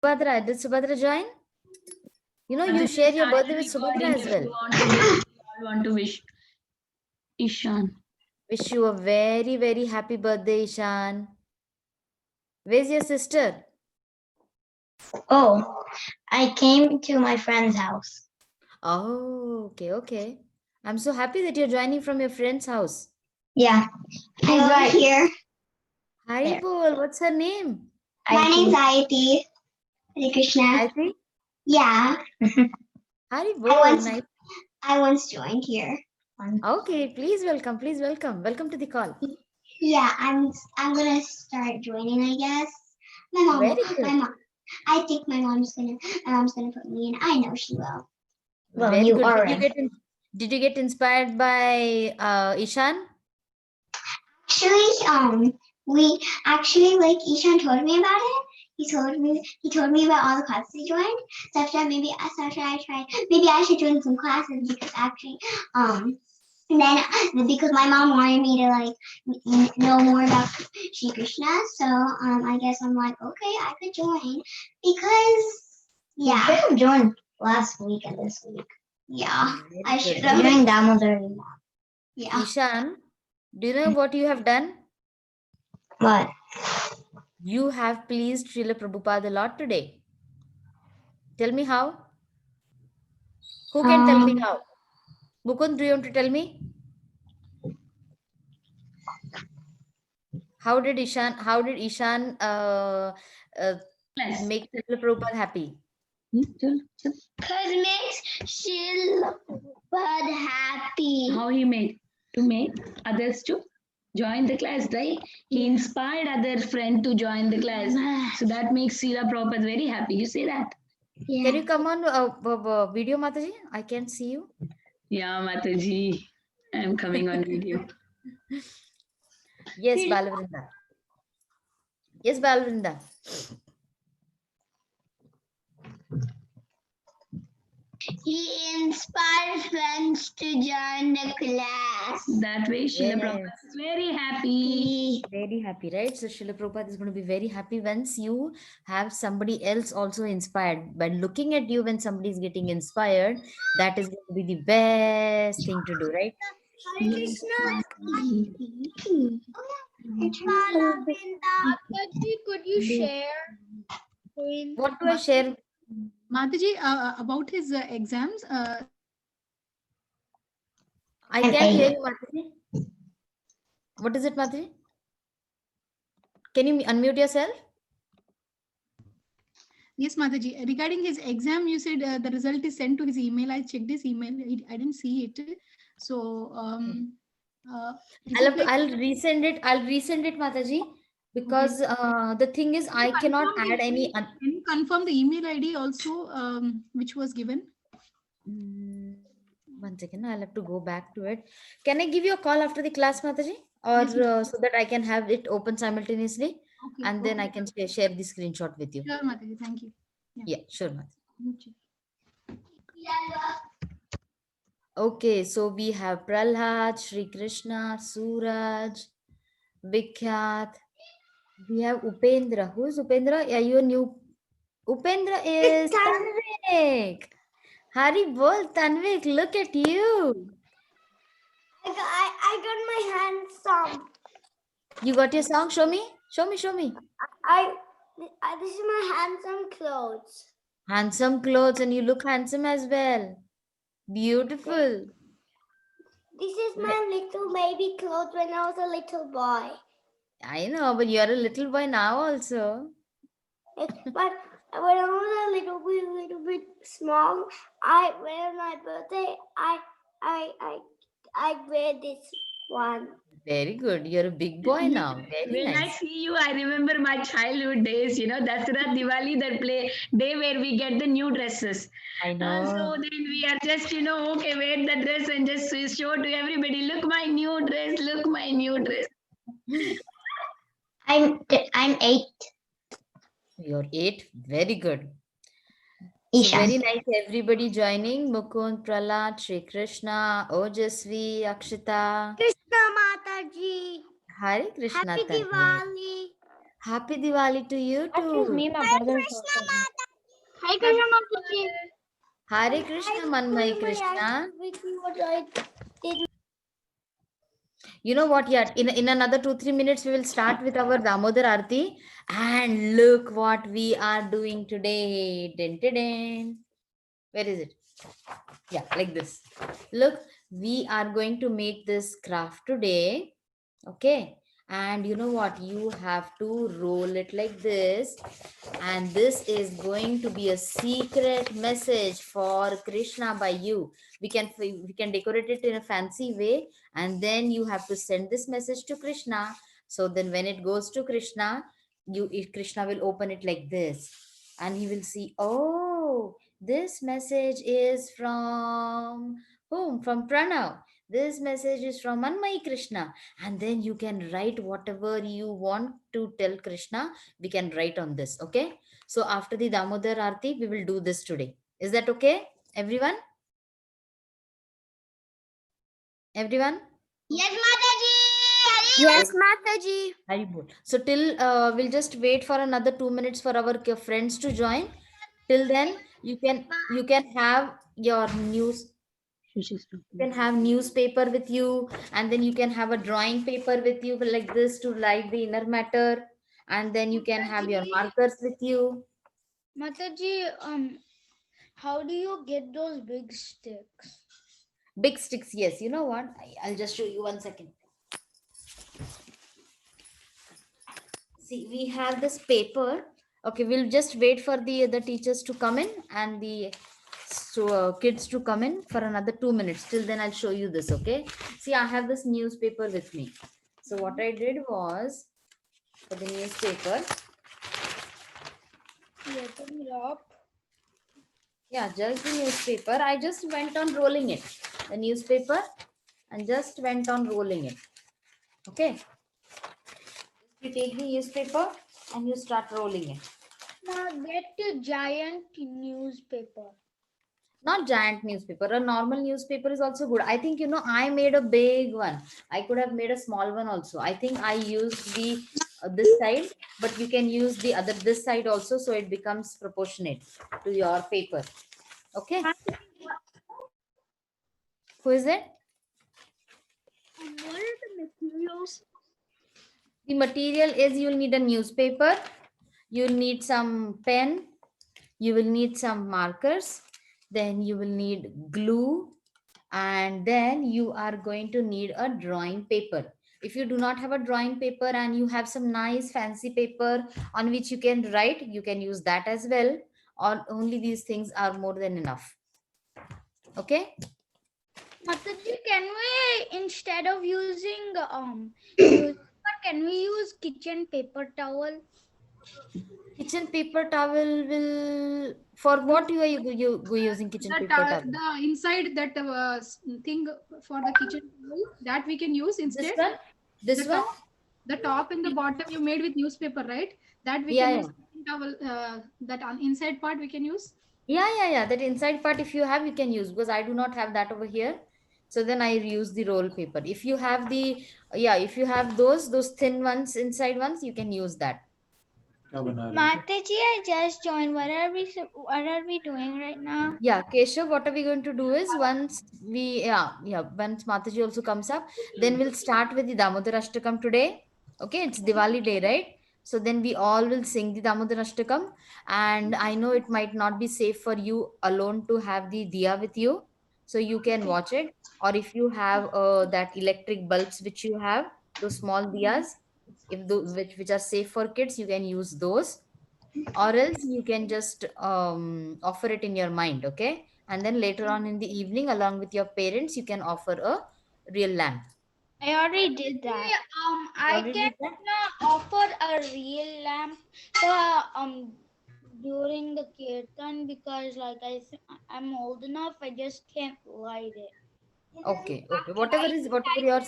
Subhadra, did Subhadra join? You know, you share your birthday with Subhadra as well. I want to wish Ishan. Wish you a very, very happy birthday, Ishan. Where's your sister? Oh, I came to my friend's house. Oh, okay, okay. I'm so happy that you're joining from your friend's house. Yeah, I'm right here. Hi, Bol. What's her name? My name's Ayati. Hare Krishna. I think. Yeah, Hari Bol. Nice. I once joined here. Okay, please welcome. Please welcome. Welcome to the call. Yeah, I'm gonna start joining. I guess Very good. I think my mom's gonna put me in. I know she will. Well, Very you good. are Did you in. did you get inspired by Ishan? Actually, we actually like Ishan told me about it. He told me about all the classes he joined. So after I tried, maybe I should join some classes because actually, and then because my mom wanted me to like know more about Shri Krishna, so I guess I'm like, okay, I could join because yeah. You should have joined last week and this week. Yeah, Very I good. should have. Doing Damodar. Yeah. Ishan, do you know what you have done? What? You have pleased Srila Prabhupada a lot today. Tell me how. Who can tell me how? Mukund, do you want to tell me? How did Ishan make Srila Prabhupada happy? Cause makes Shil Bud happy. How he made? To make others to join the class, right? He inspired other friend to join the class. So that makes Srila Prabhupada very happy. You say that? Yeah. Can you come on video, Mataji? I can't see you. Yeah, Mataji. I'm coming on video. Yes, Balavrinda. Yes, Balavrinda. He inspired friends to join the class. That way, Srila Yes. Prabhupada is very happy. Very happy, right? So Srila Prabhupada is going to be very happy once you have somebody else also inspired. By looking at you when somebody is getting inspired, that is going to be the best thing to do, right? Hare Krishna. Could you share? What do I share? Mataji, about his exams, I can't hear you, Mataji. What is it, Mataji? Can you unmute yourself? yes, Mataji, regarding his exam, you said the result is sent to his email. I checked his email. I didn't see it. So, I'll resend it. I'll resend it, Mataji, because the thing is, I cannot add any. Can you confirm the email ID also, which was given? 1 second, I'll have to go back to it. Can I give you a call after the class, Mataji? Or Yes, so that I can have it open simultaneously, Okay, and then I can share the screenshot with you. Sure, Mataji. Thank you. Yeah, sure, Mataji. Okay. Okay, so we have Prahlad, Shri Krishna, Suraj, Vikhyat. We have Upendra. Who is Upendra? Yeah, you new. Upendra is Tanvik. Hari bol, Tanvik, look at you. I got my hands some. You got your song? Show me. Show me. Show me. This is my handsome clothes. Handsome clothes, and you look handsome as well. Beautiful. This is my little baby clothes when I was a little boy. I know, but you're a little boy now also. But when I was a little bit small, when my birthday, I wear this one. Very good. You're a big boy now. Very When I nice. see you, I remember my childhood days. Dasara, Diwali, that day where we get the new dresses. I know. So then we are just, okay, wear the dress and just show to everybody, look my new dress, look my new dress. I'm 8. You're 8. Very good. Ishan. So very nice everybody joining. Mukund, Prahlad, Shri Krishna, Ojasvi, Akshita. Krishna Mataji. Hare Krishna. Happy Tanvi. Diwali. Happy Diwali to you Excuse too. me, my brother is also here. Hi, Krishna Mataji. Hare Krishna, Manmai Krishna. You know what? Yeah, in another 2-3 minutes, we will start with our Damodar Arti. And look what we are doing today. Din, din, din. Where is it? Yeah, like this. Look, we are going to make this craft today. Okay. And you know what? You have to roll it like this. And this is going to be a secret message for Krishna by you. We can decorate it in a fancy way, and then you have to send this message to Krishna. So then when it goes to Krishna, Krishna will open it like this, and he will see, oh, this message is from whom? From Pranav. This message is from Anmai Krishna. And then you can write whatever you want to tell Krishna. We can write on this. Okay. So after the Damodar Arti, we will do this today. Is that okay? Everyone? Everyone? Yes, Mataji. Yes, Mataji. Very good. So till we'll just wait for another 2 minutes for our friends to join. Till then, you can have your news. You can have newspaper with you, and then you can have a drawing paper with you like this to write the inner matter, and then you can have your markers with you. Mataji, how do you get those big sticks? Big sticks, yes. You know what? I'll just show you 1 second. See, we have this paper. Okay, we'll just wait for the teachers to come in and the kids to come in for another 2 minutes. Till then, I'll show you this. Okay. See, I have this newspaper with me. So what I did was, for the newspaper, Open it up. yeah, just the newspaper. I just went on rolling it. The newspaper, and just went on rolling it. Okay. You take the newspaper and you start rolling it. Now get a giant newspaper. Not giant newspaper, a normal newspaper is also good. I think, I made a big one. I could have made a small one also. I think I used the this side, but you can use the other this side also, so it becomes proportionate to your paper. Okay. Who is it? What are the materials? The material is, you'll need a newspaper, you'll need some pen, you will need some markers, then you will need glue, and then you are going to need a drawing paper. If you do not have a drawing paper and you have some nice fancy paper on which you can write, you can use that as well, or only these things are more than enough. Okay. Mataji, can we, instead of using newspaper, can we use kitchen paper towel? Kitchen paper towel will, for what you are using kitchen paper towel? The inside that thing for the kitchen towel, that we can use instead. This one? The top and the bottom you made with newspaper, right? That we Yeah, can use kitchen towel. That inside part we can use. Yeah. That inside part, if you have, you can use, because I do not have that over here. So then I use the roll paper. If you have if you have those thin ones, inside ones, you can use that. Mataji, I just joined. What are we doing right now? Yeah, Keshav, what are we going to do is, once once Mataji also comes up, then we'll start with the Damodar Ashtakam today. Okay, it's Diwali day, right? So then we all will sing the Damodar Ashtakam, and I know it might not be safe for you alone to have the diya with you, so you can watch it, or if you have that electric bulbs which you have, those small diyas, if which are safe for kids, you can use those, or else you can just offer it in your mind. Okay, and then later on in the evening, along with your parents, you can offer a real lamp. I already did that. I Already can did that? offer a real lamp during the kirtan, because like I'm old enough, I just can't light it. Okay, whatever you are,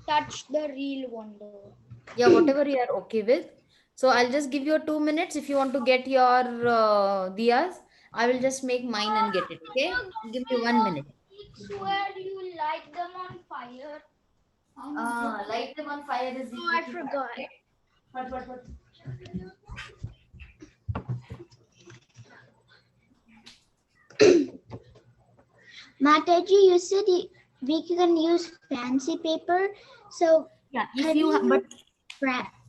Touch the real one though. yeah, whatever you are okay with. So I'll just give you 2 minutes. If you want to get your diyas, I will just make mine and get it. Okay, give me 1 minute. Where you light them on fire? Light them on fire is Oh, I forgot. What? Mataji, you said we can use fancy paper. So Yeah, have if you but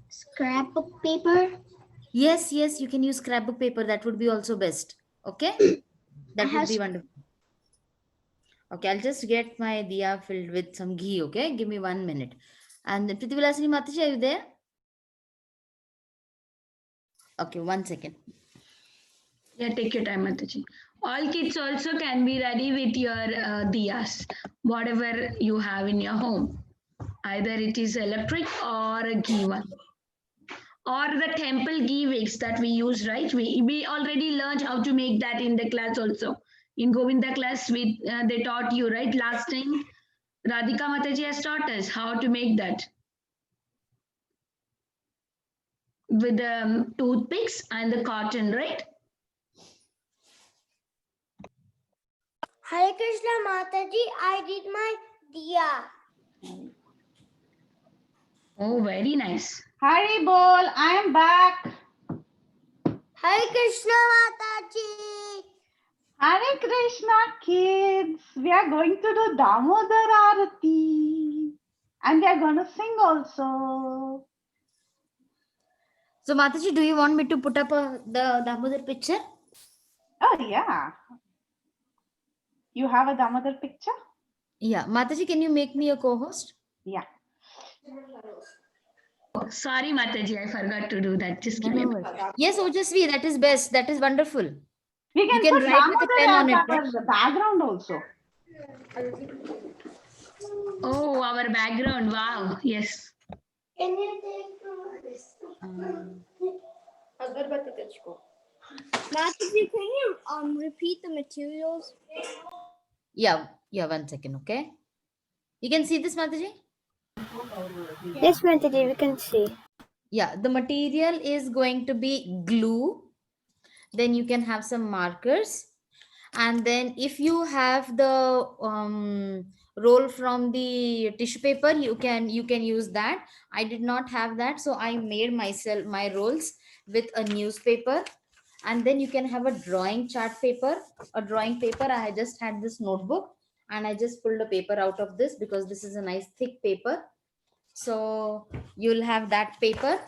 scrapbook paper? yes, you can use scrapbook paper. That would be also best. Okay, that would be wonderful. Okay, I'll just get my diya filled with some ghee. Okay, give me 1 minute. And Prithivilasini Mataji, are you there? Okay, 1 second. Yeah, take your time, Mataji. All kids also can be ready with your diyas, whatever you have in your home. Either it is electric or a ghee one. Or the temple ghee wicks that we use, right? We already learned how to make that in the class also. In Govinda class, they taught you, right? Last time, Radhika Mataji has taught us how to make that. With the toothpicks and the cotton, right? Hare Krishna Mataji, I did my diya. Oh, very nice. Hari Bol, I am back. Hare Krishna Mataji. Hare Krishna kids. We are going to do Damodar Arati. And we are going to sing also. So Mataji, do you want me to put up the Damodar picture? Oh, yeah. You have a Damodar picture? Yeah, Mataji, can you make me a co-host? Yeah. Oh, sorry, Mataji, I forgot to do that. Just give me a minute. Yes, Ojasvi, that is best. That is wonderful. We can You can put write with a pen on Damodar it, right? as our background also. Oh, our background. Wow. Yes. Can you take Mataji, can you repeat the materials? Yeah, 1 second, okay? You can see this, Mataji? Yes, Mataji, we can see. Yeah, the material is going to be glue. Then you can have some markers. And then if you have the roll from the tissue paper, you can use that. I did not have that, so I made myself my rolls with a newspaper. And then you can have a drawing chart paper, a drawing paper. I just had this notebook and I just pulled a paper out of this because this is a nice thick paper. So you'll have that paper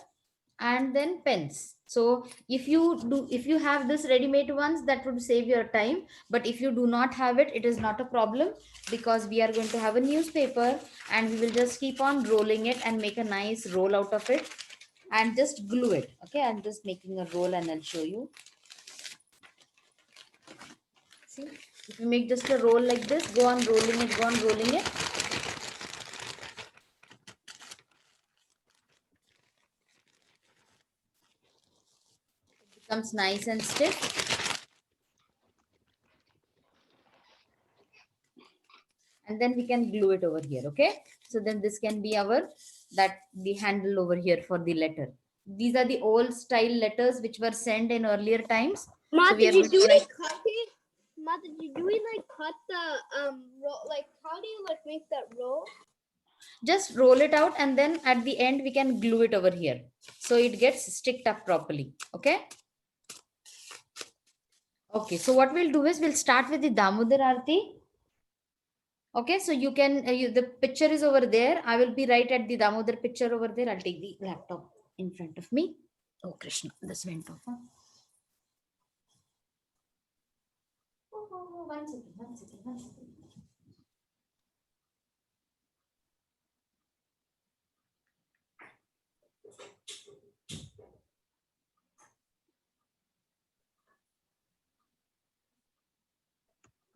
and then pens. So if you have this ready-made ones, that would save your time. But if you do not have it, it is not a problem, because we are going to have a newspaper and we will just keep on rolling it and make a nice roll out of it and just glue it. Okay, I'm just making a roll and I'll show you. See, if you make just a roll like this, go on rolling it. Becomes nice and stiff, and then we can glue it over here. Okay, so then this can be the handle over here for the letter. These are the old style letters which were sent in earlier times. Mataji, do we cut it? Mataji, do we cut the roll? How do you make that roll? Just roll it out, and then at the end we can glue it over here so it gets sticked up properly. Okay. Okay, so what we'll do is we'll start with the Damodar Arati. Okay, so you can, the picture is over there. I will be right at the Damodar picture over there. I'll take the laptop in front of me. Oh, Krishna, this went off. Huh? Oh, 1 second.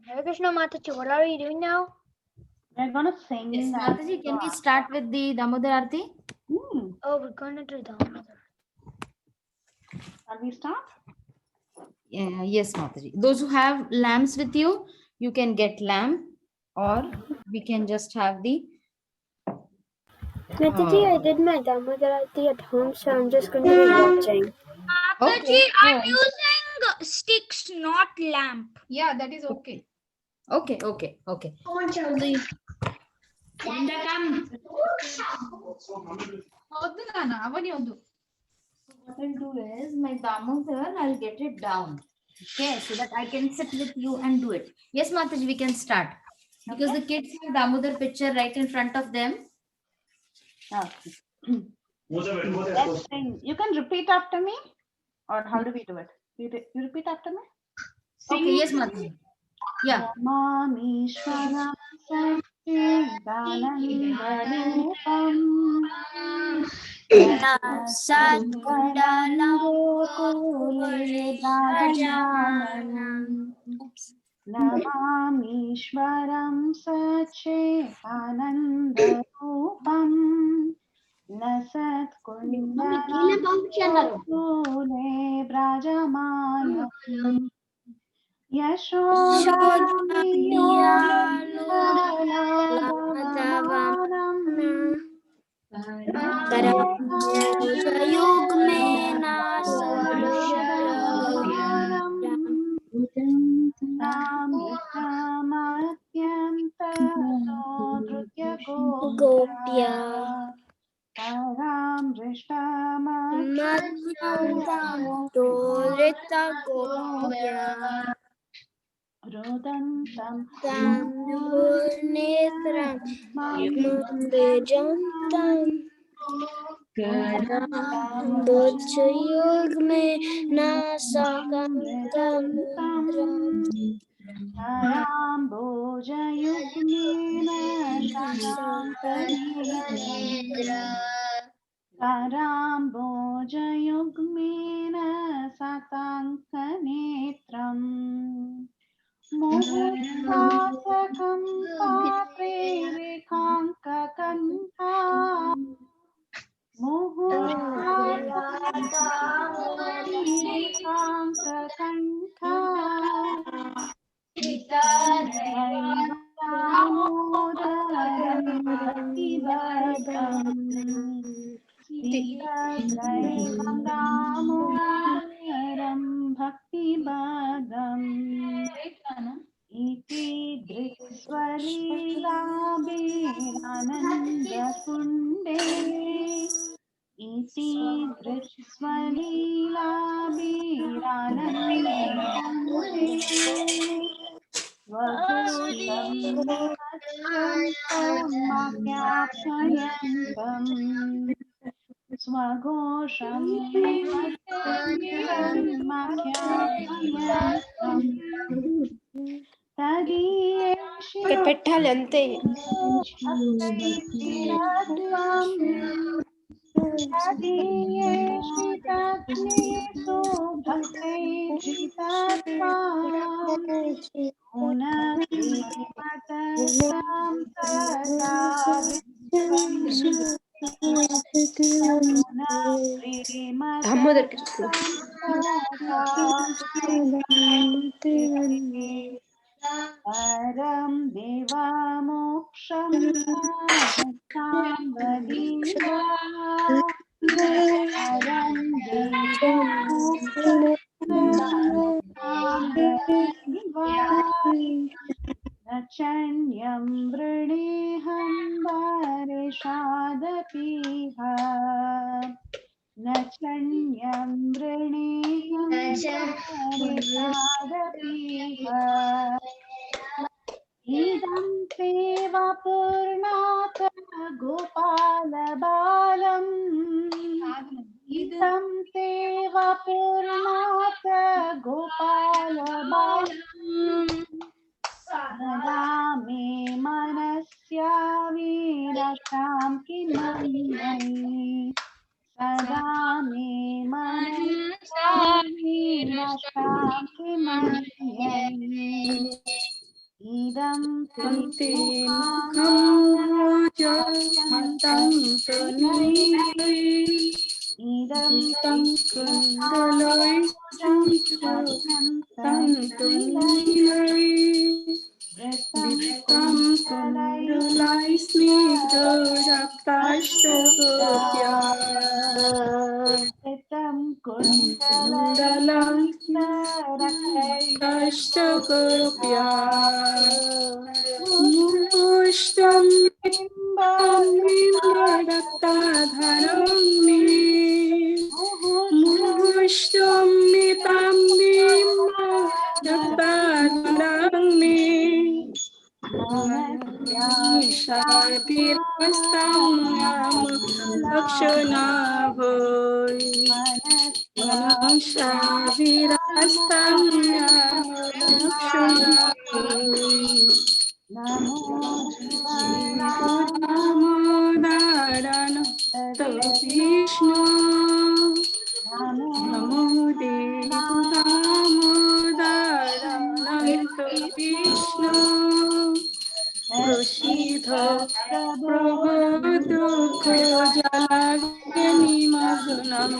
Hare Krishna Mataji, what are you doing now? We're going to sing. Yes, Mataji, can we start with the Damodar Arati? Oh, we're going to do Damodar. Shall we start? Yes, Mataji. Those who have lamps with you, you can get lamp, or we can just have the... Mataji, I did my Damodar Arati at home, so I'm just going to be watching. Mataji, Okay. I'm using sticks, not lamp. Yeah, that is okay. Okay. Linda, come. వద్దు నాన్న అవని వద్దు what I'll do is my Damodar, I'll get it down. Okay, so that I can sit with you and do it. Yes, Mataji, we can start. Because the kids have Damodar picture right in front of them. Okay. Let's sing. You can repeat after me, or how do we do it? You repeat after me. Okay, yes, Mataji. Yeah. Namamishwaram Satchidanandharupam Sadkundalamgokule Bhajananam Namamishwaram Satchidanandharupam Nasatkundalamgokule Brajamanam Rodantam Netram Mandejantam Bojayog me nasakantam Karambojayugmena satankanetram Muhurtasakam patre rekhankakantha Muhurtasakam rekhankakantha Damodaram bhaktivadam Sitadaivam Damodaram bhaktivadam Iti Dritsvalila Birananda Kunde Iti Dritsvalila Birananda Kunde Swagosham Vivachantam Makyapsayantam Swagosham Vivachantam Makyapsayantam పెట్టాలి అంతే Damodar Krishna Param deva moksham samvaliva Param deva moksham samvaliva Nachanyam vrineham varishadapiha Nachanyam vrineham varishadapiha Idam seva purnata gopala balam Idam seva purnata gopala balam Sada me manasya virasham kimannai Sada me manasya virasham kimannai Idam te mukham Idam Vritam kundalai snigdha Vritam kundalai snigdha Mushtam bimbam bimbadatadharam me Ashwamitam Dipmadang Shatirastam Lakshunavoy Shatirastam Lakshunavoy Namo Damodaran to Vishnu Namo Damodaran to Vishnu Proshidha Prabhu Dukho Jalagani Magnam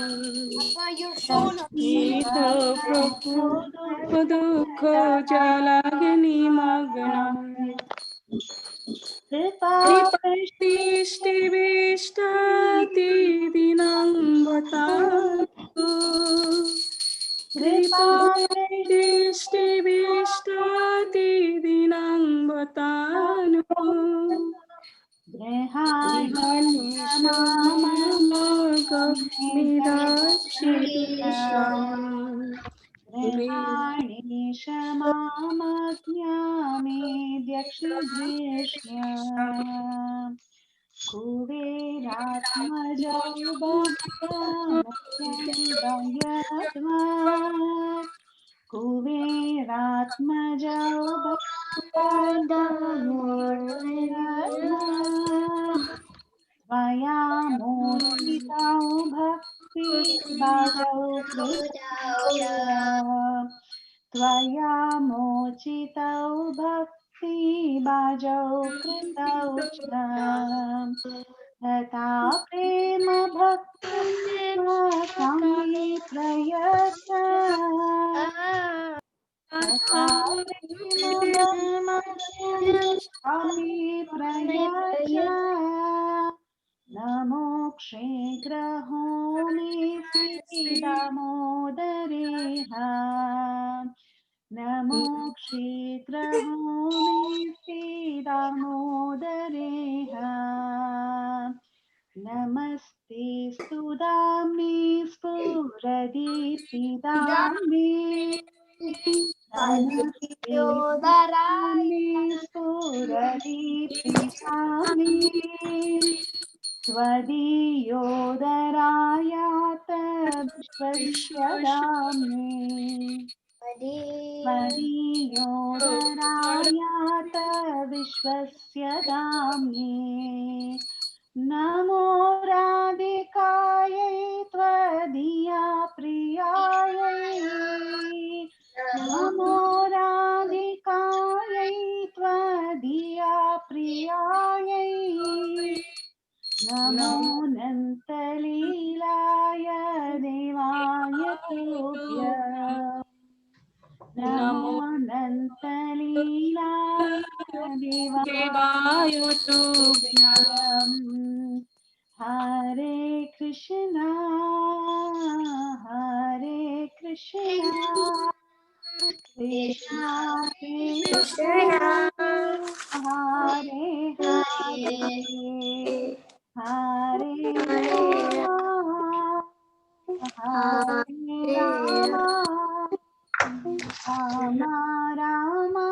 Proshidha Prabhu Dukho Jalagani Magnam Kripastishtivishti dinambhatatu Kripastishtivishti dinambhatanu Grihani Kuberatmaja Bhagyamutyandayatma Kuberatmaja Bhagyamutyandayatma Tvaya mochitau bhakti bhajau krishna Tvaya mochitau bhakti bhajau kritau cha Tata prema bhakti kami prayata Tata prema kami prayata Namo kshegrahomi sidamodareha Namo kshegrahomi sidamodareha Namaste Sudami Spuradipidami Namaste Sudami Spuradipidami Svadiyodharayata Vishwasyadami Svadiyodharayata Vishwasyadami Namo Radhikayai Tvadiya Priyayai Namo Radhikayai Tvadiya Priyayai Namo Nantalilaya Devaya Tubhyam Namo Nantalilaya Devaya Tubhyam Hare Krishna Krishna Krishna Hare Hare Hare Rama Rama Rama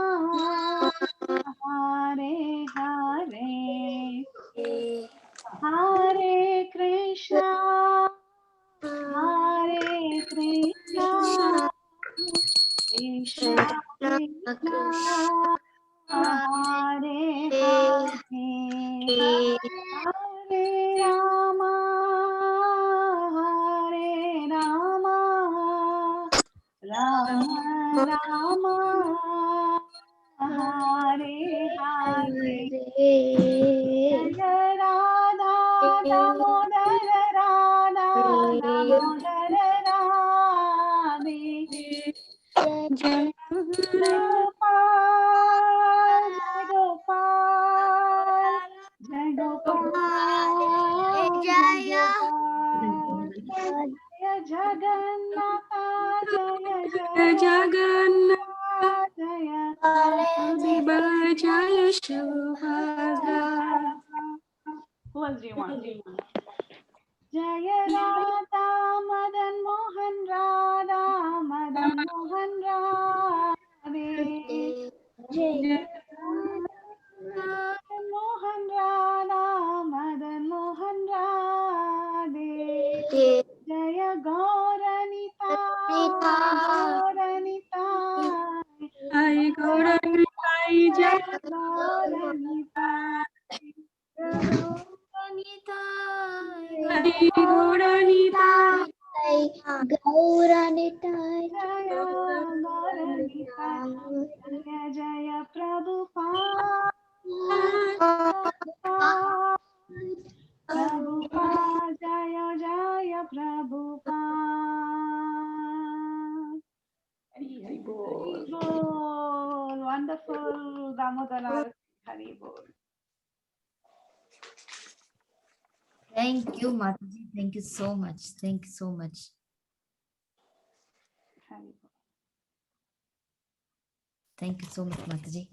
Hare Hare Hare Krishna Krishna Krishna Hare Hare Hare Rama Rama Rama Hare Hare Jaya Radha Damodara Radha Damodara Radhe Jai Gopal Jai Gopal Jaya Jagannatha Jaya Jagannatha Jaya Jaya Shubhadra. Who else do you want? Jaya Radha Madan Mohan Jaya Jaya Prabhupada. Prabhupada, Jaya Jaya Prabhupada. Hari Bol. Wonderful Damodar Arati. Hari Bol. Thank you, Mataji. Thank you so much. Thank you so much. Hari Bol. Thank you so much, Mataji.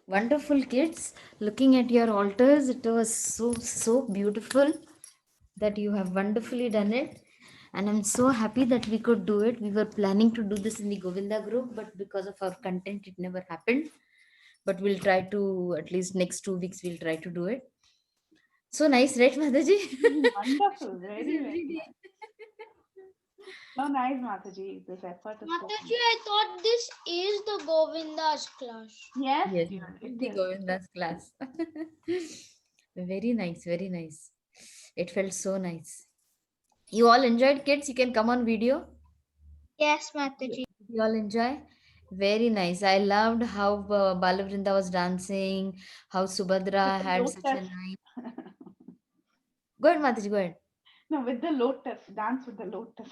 Wonderful kids. Looking at your altars, it was so beautiful that you have wonderfully done it. And I'm so happy that we could do it. We were planning to do this in the Govinda group, but because of our content, it never happened. But we'll try to, at least next 2 weeks, we'll try to do it. So nice, right, Mataji? Wonderful. Very, very nice. So nice, Mataji. This effort is so Mataji, I thought this is the Govinda's class. Yes, Yes, dear, it the is. Govinda's class. Very nice, very nice. It felt so nice. You all enjoyed, kids? You can come on video. Yes, Mataji. You all enjoy? Very nice. I loved how Balavrinda was dancing, how Subhadra With the had such a lotus. nice. Go ahead, Mataji, go ahead. No, with the lotus. Dance with the lotus.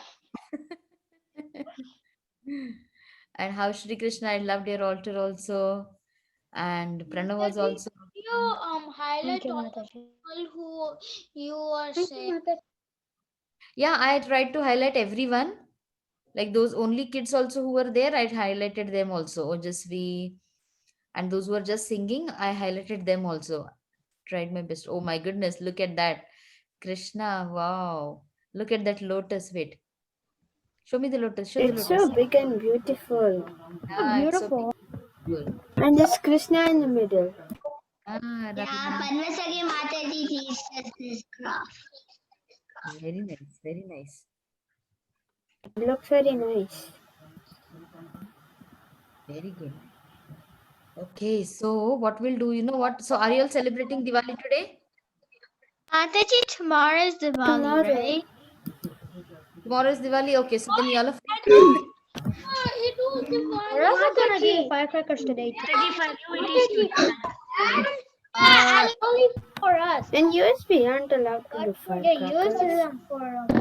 And how Shri Krishna, I loved your altar also. And Pranav was Mataji, also. you highlight all the people who you are saying. Yeah, I tried to highlight everyone. Like those only kids also who were there, I highlighted them also. Ojasvi and those who were just singing, I highlighted them also. Tried my best. Oh my goodness, look at that. Krishna, wow. Look at that lotus. Wait. Show me the lotus. Show the It's lotus. so big and beautiful. Ah, it's so beautiful. And there's Krishna in the middle. Ah, Yeah, Padmasari Mataji teaches us this craft. very nice. Very nice. It looks very nice. Very good. Okay, so what we'll do, you know what? So are you all celebrating Diwali today? Mataji, tomorrow is Diwali, Tomorrow. right? Tomorrow is Diwali. Okay, so then you all are. It was Diwali. We're also gonna do the firecrackers today. Mataji, for you it is Only for us. In US, we aren't allowed to do firecrackers. For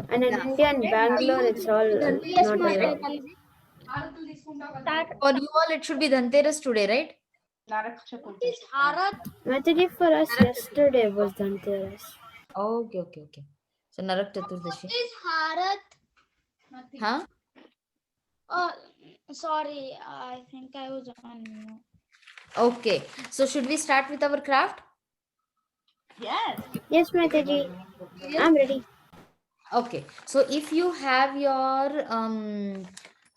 And in India and Bangalore, it's all not allowed. For you all, it should be Dhanteras today, right? Narak Chaturdashi. Harat. Mataji, for us, yesterday was Dhanteras. Okay, okay, okay. So Narak Chaturdashi. Is Harat? Huh? Oh, sorry. I think I was on mute. Okay. So should we start with our craft? Yes. Yes, Mataji. I'm ready. Okay. So if you have your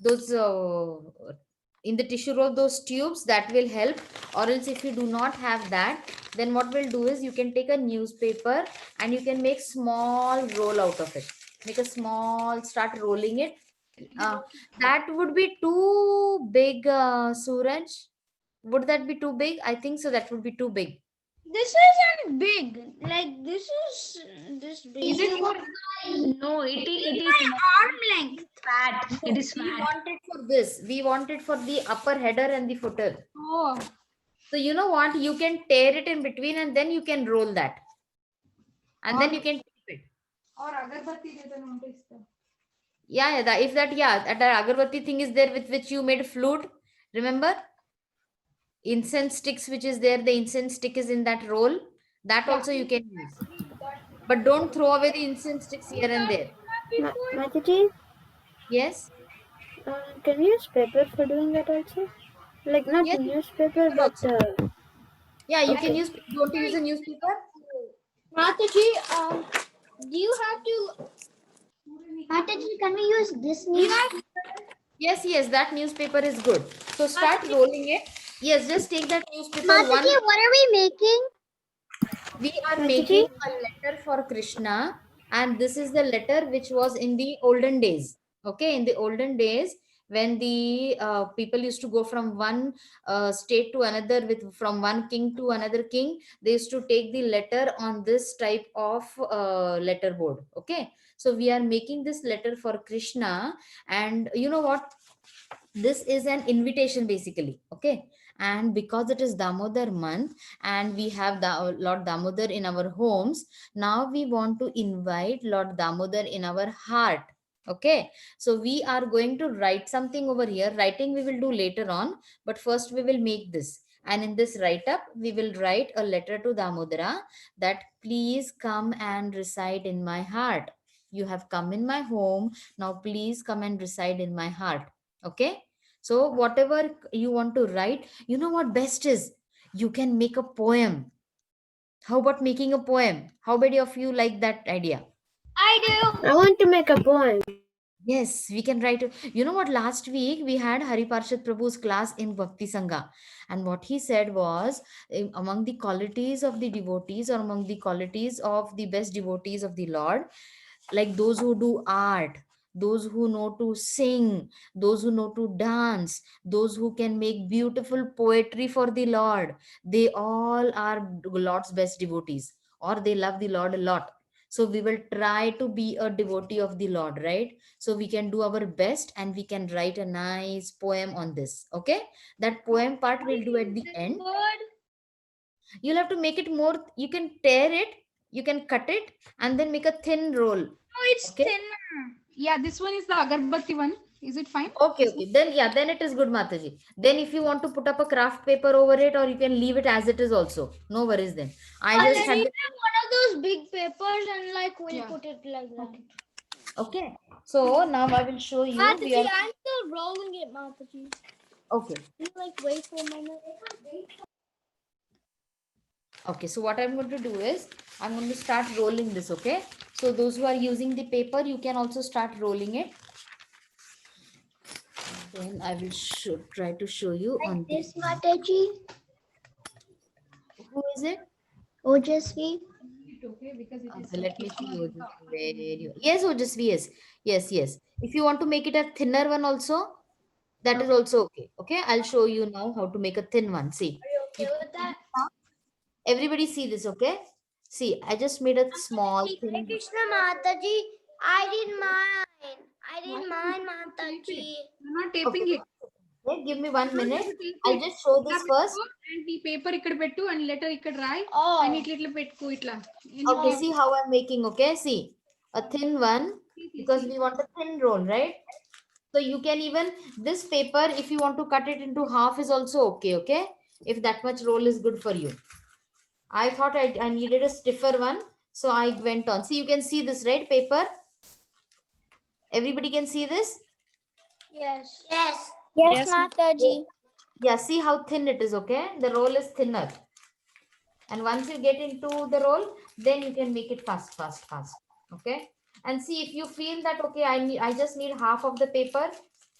those in the tissue roll, those tubes, that will help. Or else if you do not have that, then what we'll do is you can take a newspaper and you can make small roll out of it. Make a small, start rolling it. That would be too big, Suraj. Would that be too big? I think so. That would be too big. This isn't big. Like this is this big. Is it for? No, it is arm length? fat. It is We fat. want it for this. We want it for the upper header and the footer. Oh. So you know what? You can tear it in between and then you can roll that. And then you can keep it. Yeah, that agarbatti thing is there with which you made a flute. Remember? Incense sticks which is there, the incense stick is in that roll. That also you can use. But don't throw away the incense sticks here and there. Mataji, Yes? can we use paper for doing that also? Like not Yes. newspaper, but Yeah, you can Okay. use. You want to use a newspaper? Mataji, do you have to? Mataji, can we use this newspaper? Yes, that newspaper is good. So start rolling it. Yes, just take that newspaper. Mataji, what are we making? We are making a letter for Krishna, and this is the letter which was in the olden days. Okay, in the olden days, when the people used to go from one state to another, from one king to another king, they used to take the letter on this type of letter board. Okay, so we are making this letter for Krishna, and you know what? This is an invitation basically, okay? And because it is Damodar month and we have Lord Damodar in our homes, now we want to invite Lord Damodar in our heart, okay? So we are going to write something over here. Writing we will do later on, but first we will make this. And in this write up, we will write a letter to Damodara that please come and reside in my heart. You have come in my home. Now please come and reside in my heart. Okay. So whatever you want to write, you know what best is? You can make a poem. How about making a poem? How many of you like that idea? I do. I want to make a poem. Yes, we can write. You know what? Last week we had Hari Parshad Prabhu's class in Bhakti Sangha. And what he said was among the qualities of the devotees or among the qualities of the best devotees of the Lord, like those who do art, those who know to sing, those who know to dance, those who can make beautiful poetry for the Lord, they all are Lord's best devotees or they love the Lord a lot. So we will try to be a devotee of the Lord, right? So we can do our best and we can write a nice poem on this. Okay, that poem part we'll do at the end. You'll have to make it more, you can tear it, you can cut it and then make a thin roll. No, it's Okay. thinner. Yeah, this one is the agarbatti one. Is it fine? Okay, okay. Then yeah, then it is good, Mataji. Then if you want to put up a craft paper over it, or you can leave it as it is also. No worries then. I just Already had have one of those big papers and like we'll Yeah. put it like that. okay. So now I will show you. We Mataji, are I'm still rolling it, Mataji. okay. Can you like wait for a moment? Okay, so what I'm going to do is I'm going to start rolling this, okay? So those who are using the paper, you can also start rolling it. Then I will try to show you on This Mataji, who is it? Ojasvi. Okay, because it is Okay, let me see Ojasvi. Where you? Yes, Ojasvi, yes. Yes, yes. If you want to make it a thinner one also, that is also okay. Okay, I'll show you now how to make a thin one. See, Okay with that? everybody see this, okay? See, I just made a small thin. Krishna Mataji, I did mine. I did mine, Mataji. You're not taping Okay, it. okay, give me 1 minute. Tape I'll it. just show ఇట్లా this first. పెట్టుకో and ఈ paper ఇక్కడ పెట్టు and letter ఇక్కడ రాయి Oh. and ఇట్లా పెట్టుకో ఇట్లా Okay, see how I'm making, okay? See, a thin one because we want a thin roll, right? So you can even, this paper, if you want to cut it into half is also okay, okay? If that much roll is good for you. I thought I needed a stiffer one, so I went on. See, you can see this, right, paper? Everybody can see this? Yes. Yes. Yes, Mataji. Yeah, see how thin it is, okay? The roll is thinner. And once you get into the roll, then you can make it fast, fast, fast. Okay? And see, if you feel that, okay, I just need half of the paper.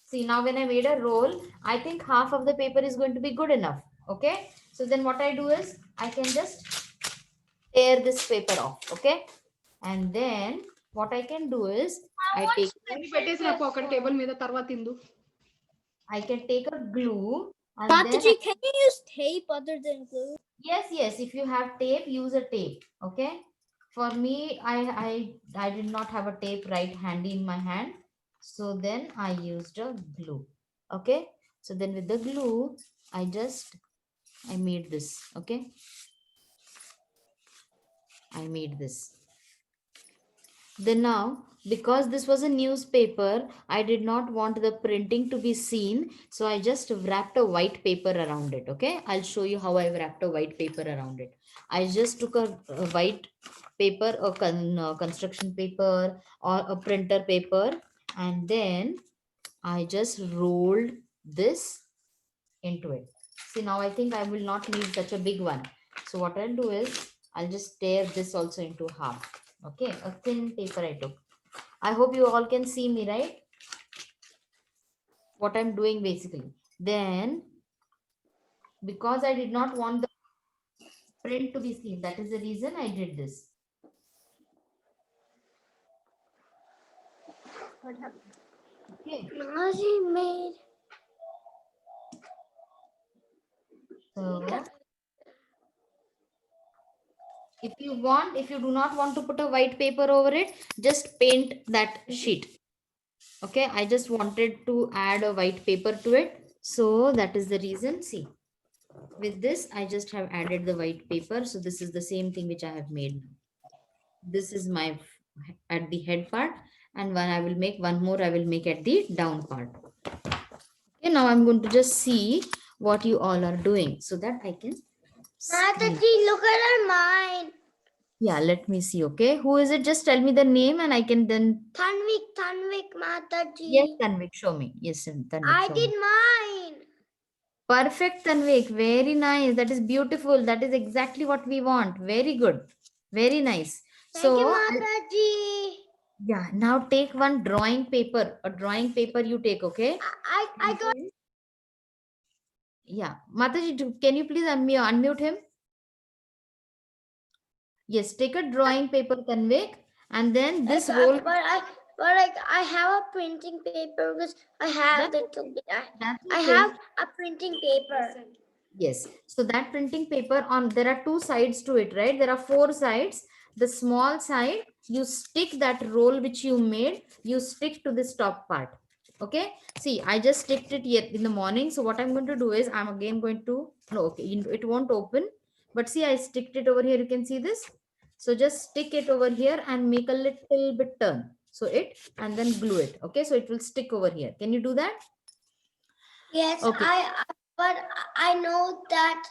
See, now when I made a roll, I think half of the paper is going to be good enough. Okay? So then what I do is, I can just tear this paper off. Okay? And then what I can do is, I పెట్టేసి నాకు ఒక table మీద తర్వాత తిందు can take a glue. And Mataji, then can you use tape other than glue? yes, yes. If you have tape, use a tape. Okay. For me, I did not have a tape right handy in my hand. So then I used a glue. Okay. So then with the glue, I made this. Okay. I made this. Then now, because this was a newspaper, I did not want the printing to be seen. So I just wrapped a white paper around it. Okay. I'll show you how I wrapped a white paper around it. I just took a white paper, a construction paper or a printer paper. And then I just rolled this into it. See, now I think I will not need such a big one. So what I'll do is I'll just tear this also into half. Okay, a thin paper I took. I hope you all can see me, right? What I'm doing basically. Then, because I did not want the print to be seen, that is the reason I did this. Okay. Mataji made. So, if you do not want to put a white paper over it, just paint that sheet. Okay, I just wanted to add a white paper to it. So that is the reason. See, with this, I just have added the white paper. So this is the same thing which I have made. This is my at the head part. And when I will make one more, I will make at the down part. Okay, now I'm going to just see what you all are doing so that I can. Mataji, look at our mind. Yeah, let me see. Okay, who is it? Just tell me the name and I can then. Tanvik, Mataji. Yes, Tanvik, show me. Yes, Tanvik, I show did me. mine. Perfect, Tanvik. Very nice. That is beautiful. That is exactly what we want. Very good. Very nice. Thank you, So, Mataji. yeah, now take one drawing paper. A drawing paper you take, okay? I got. Yeah. Mataji, can you please unmute him? Yes, take a drawing paper, Tanvik. And then this roll. But I have a printing paper because I have That's I okay. have a printing paper. Yes. So that printing paper there are two sides to it, right? There are four sides. The small side, you stick that roll which you made, you stick to this top part. Okay. See, I just sticked it here in the morning. So what I'm going to do is I'm again going to, no, okay, it won't open. But see, I sticked it over here. You can see this. So just stick it over here and make a little bit turn. So and then glue it. Okay. So it will stick over here. Can you do that? Yes, Okay. but I know that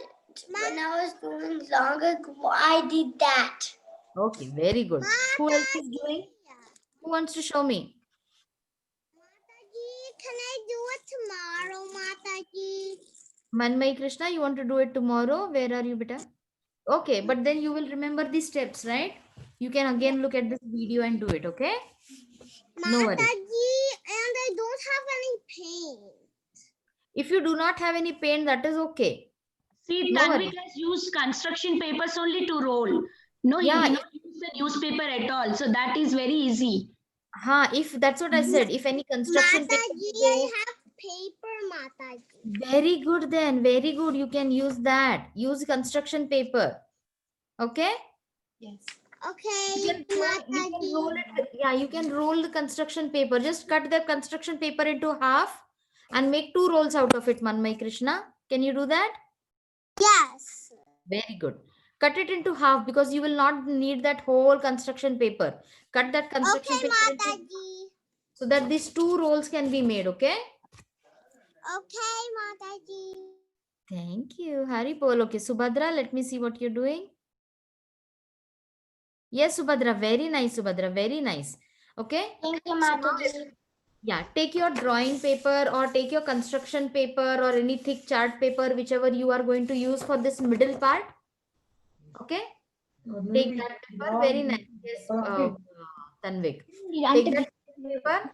when I was doing long ago, I did that. Okay, very good. Who else is doing? Who wants to show me? Mataji, can I do it tomorrow, Mataji? Manmay Krishna, you want to do it tomorrow? Where are you, beta? Okay, but then you will remember the steps, right? You can again look at this video and do it, okay? No worries. Mataji, and I don't have any paint. If you do not have any paint, that is okay. See, No Tanvik worries. has used construction papers only to roll. No, Yeah, he did not use the newspaper at all. So that is very easy. if that's what I said. If any construction paper. Mataji, I have paper, Mataji. Very good then. Very good. You can use that. Use construction paper. Okay? Yes. You Okay, can roll it. Yeah, you can roll the construction paper. Just cut the construction paper into half and make two rolls out of it, Manmay Krishna. Can you do that? Yes. Very good. Cut it into half because you will not need that whole construction paper. Cut that construction Okay, paper Mataji. so that these two rolls can be made, okay? Okay, Mataji. Thank you. Hari Bol. Okay, Subhadra, let me see what you're doing. Yes, Subhadra. Very nice, Subhadra. Very nice. Okay? Thank you, So now Mataji. yeah, take your drawing paper or take your construction paper or any thick chart paper, whichever you are going to use for this middle part. Okay? Take that paper. Very nice. Yes, Tanvik. Take that paper.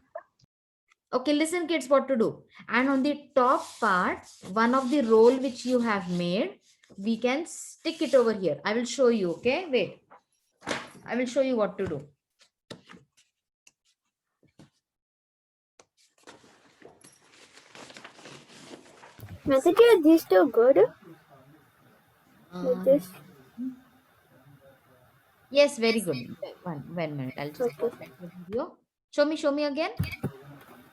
Okay, listen kids what to do. And on the top part, one of the roll which you have made, we can stick it over here. I will show you, okay? Wait. I will show you what to do. Mataji, are these two good? Like this? Yes, very good. One minute. I'll just Okay. pause the video. Show me again.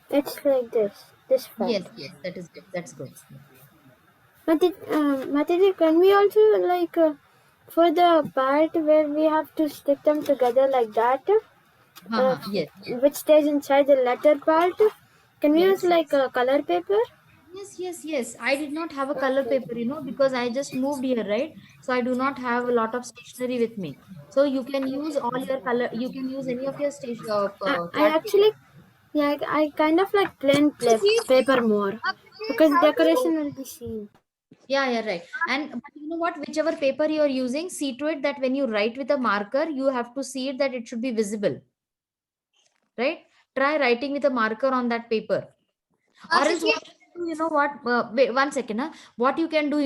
It's like this. This part. Yes, that is good. That's good. Mataji, can we also like for the part where we have to stick them together like that? Yes. Which stays inside the letter part? Can we Yes. use like a color paper? Yes. I did not have a color paper, because I just moved here, right? So I do not have a lot of stationery with me. So you can use all your color. You can use any of your I chart actually, yeah, I kind of like plain paper more because decoration will be seen. Yeah, right. And but you know what? Whichever paper you are using, see to it that when you write with a marker, you have to see it that it should be visible. Right? Try writing with a marker on that paper. Or else what you know what? Wait 1 second. What you can do,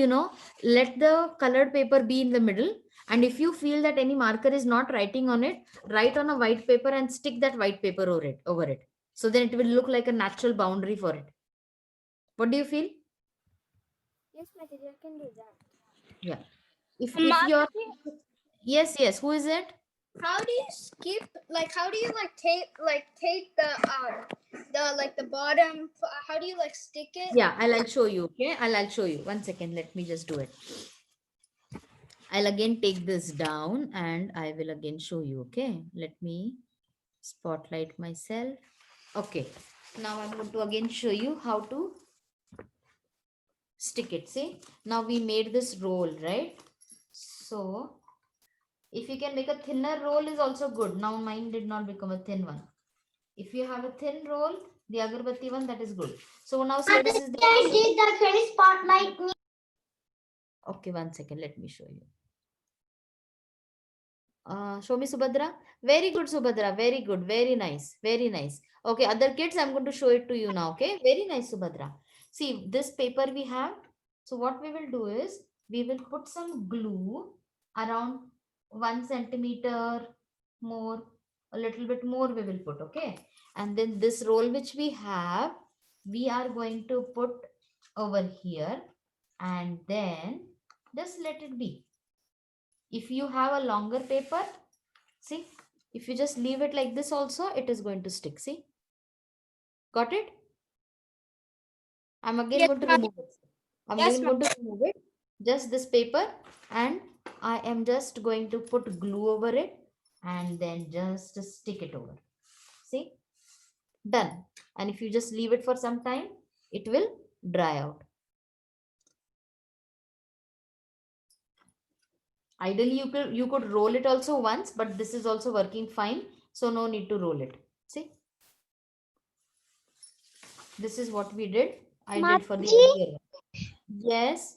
let the colored paper be in the middle. And if you feel that any marker is not writing on it, write on a white paper and stick that white paper over it. So then it will look like a natural boundary for it. What do you feel? Yes, Mataji, I can do that. Yeah. If you're yes, who is it? how do you skip? Like, how do you take the bottom? How do you stick it? Yeah, I'll show you. Okay, I'll show you. 1 second. Let me just do it. I'll again take this down and I will again show you. Okay, let me spotlight myself. Okay, now I'm going to again show you how to stick it. See, now we made this roll, right? So if you can make a thinner roll is also good. Now mine did not become a thin one. If you have a thin roll, the agarbatti one, that is good. So now see, this is the I did that. Can you spotlight me? okay, 1 second, let me show you. Show me Subhadra. Very good, Subhadra. Very good. Very nice. Very nice. Okay, other kids, I'm going to show it to you now. Okay, very nice, Subhadra. See, this paper we have. So what we will do is we will put some glue around 1 centimeter more, a little bit more we will put. Okay, and then this roll which we have, we are going to put over here, and then just let it be. If you have a longer paper, see, if you just leave it like this also, it is going to stick. See, got it? I'm again going to remove it. I'm again going to remove it. Just this paper, and I am just going to put glue over it and then just stick it over. See, done. And if you just leave it for some time, it will dry out. Ideally, you could roll it also once, but this is also working fine. So no need to roll it. See, this is what we did. I did for the earlier one. Yes.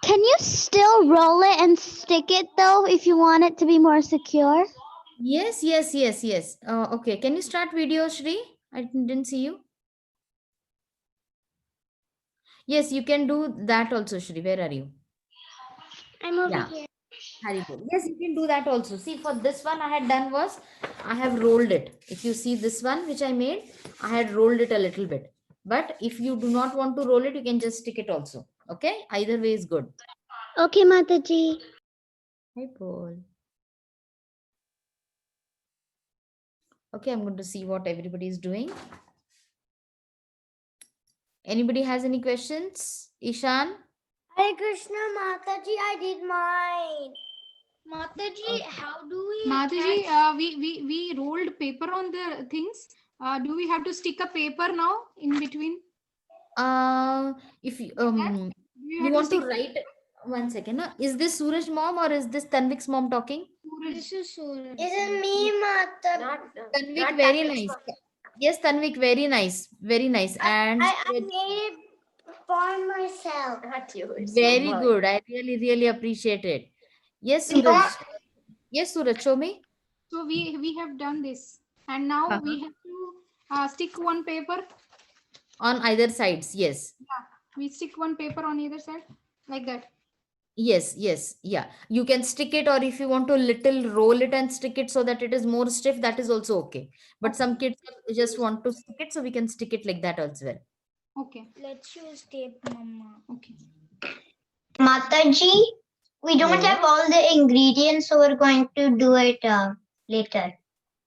Can you still roll it and stick it though if you want it to be more secure? Yes, yes, yes, yes. Okay, can you start video, Shri? I didn't see you. Yes, you can do that also, Shri. Where are you? I'm over Yeah. here. Haribo. Yes, you can do that also. See, for this one I had done was, I have rolled it. If you see this one which I made, I had rolled it a little bit. But if you do not want to roll it, you can just stick it also. Okay, either way is good. Okay, Mataji. Hi, Paul. Okay, I'm going to see what everybody is doing. Anybody has any questions? Ishan? Hare Krishna, Mataji, I did mine. Mataji, how do we? Mataji, we rolled paper on the things. Do we have to stick a paper now in between? If you You you have want to stick- write 1 second. Is this Suraj mom or is this Tanvik's mom talking? This is Suraj. Is it me, Mata? Tanvik, very nice. Yes, Tanvik, very nice. Very nice. And I made it for myself. very good. I really, really appreciate it. Yes, Suraj. Yes, Suraj, show me. So we have done this, and now we have to stick one paper. On either sides, yes. Yeah, we stick one paper on either side like that. Yes, yes, yeah. You can stick it, or if you want to little roll it and stick it so that it is more stiff, that is also okay. But some kids just want to stick it, so we can stick it like that as well. Okay. Let's use tape, Mama. Okay. Mataji, we don't Yes. have all the ingredients, so we're going to do it later.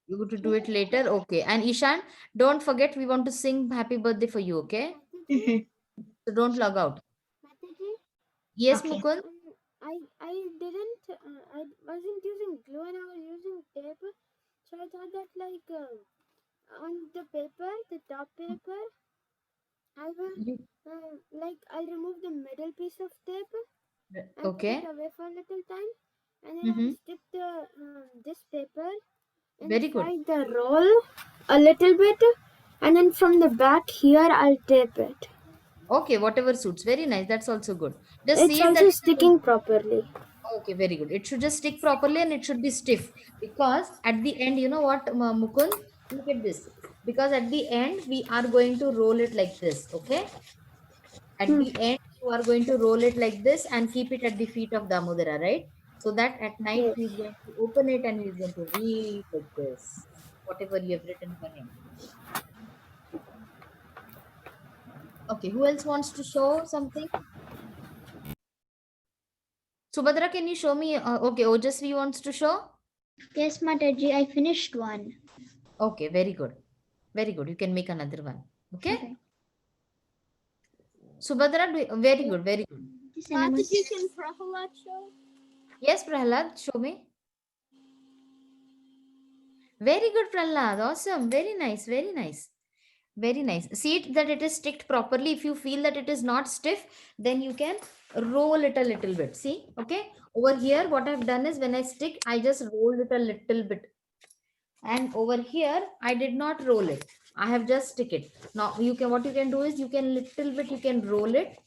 You go to do it later, okay. And Ishan, don't forget, we want to sing happy birthday for you, okay? So don't log out. Mataji, Yes, Okay. Mukund? I didn't, I wasn't using glue and I was using tape. So I thought that on the paper, the top paper, I will I'll remove the middle piece of tape and Okay. put it away for a little time, and then Mm-hmm. I'll stick the this paper Very good. inside the roll a little bit, and then from the back here I'll tape it. Okay, whatever suits. Very nice. That's also good. Just It's see it also that. sticking properly. Okay, very good. It should just stick properly and it should be stiff, because at the end, you know what, Mukund, look at this. Because at the end, we are going to roll it like this. Okay. At the end, you are going to roll it like this and keep it at the feet of Damodara, right? So that at night Yes. he is going to open it and he is going to read like this, whatever you have written for him. Okay, who else wants to show something? Subhadra, can you show me? Okay, Ojasvi wants to show. Yes, Mataji, I finished one. Okay, very good. Very good. You can make another one. Okay. Okay. Subhadra, very good. Very good. Mataji, can Prahalad show? Yes, Prahlad, show me. Very good, Prahlad. Awesome. Very nice. Very nice. Very nice. See it that it is sticked properly. If you feel that it is not stiff, then you can roll it a little bit. See, okay. Over here, what I've done is when I stick, I just rolled it a little bit. And over here, I did not roll it. I have just stick it. Now you can, what you can do is you can little bit, you can roll it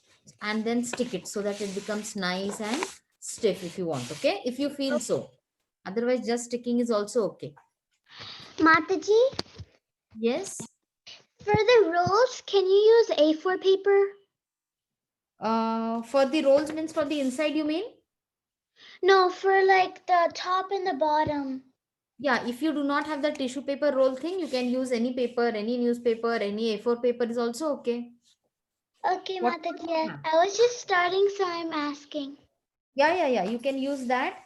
and then stick it so that it becomes nice and stiff if you want. Okay. If you feel so. Otherwise, just sticking is also okay. Mataji, Yes. for the rolls, can you use A4 paper? For the rolls means for the inside, you mean? No, for like the top and the bottom. Yeah, if you do not have the tissue paper roll thing, you can use any paper, any newspaper, any A4 paper is also okay. Okay, What- Mataji, I was just starting, so I'm asking. Yeah. You can use that.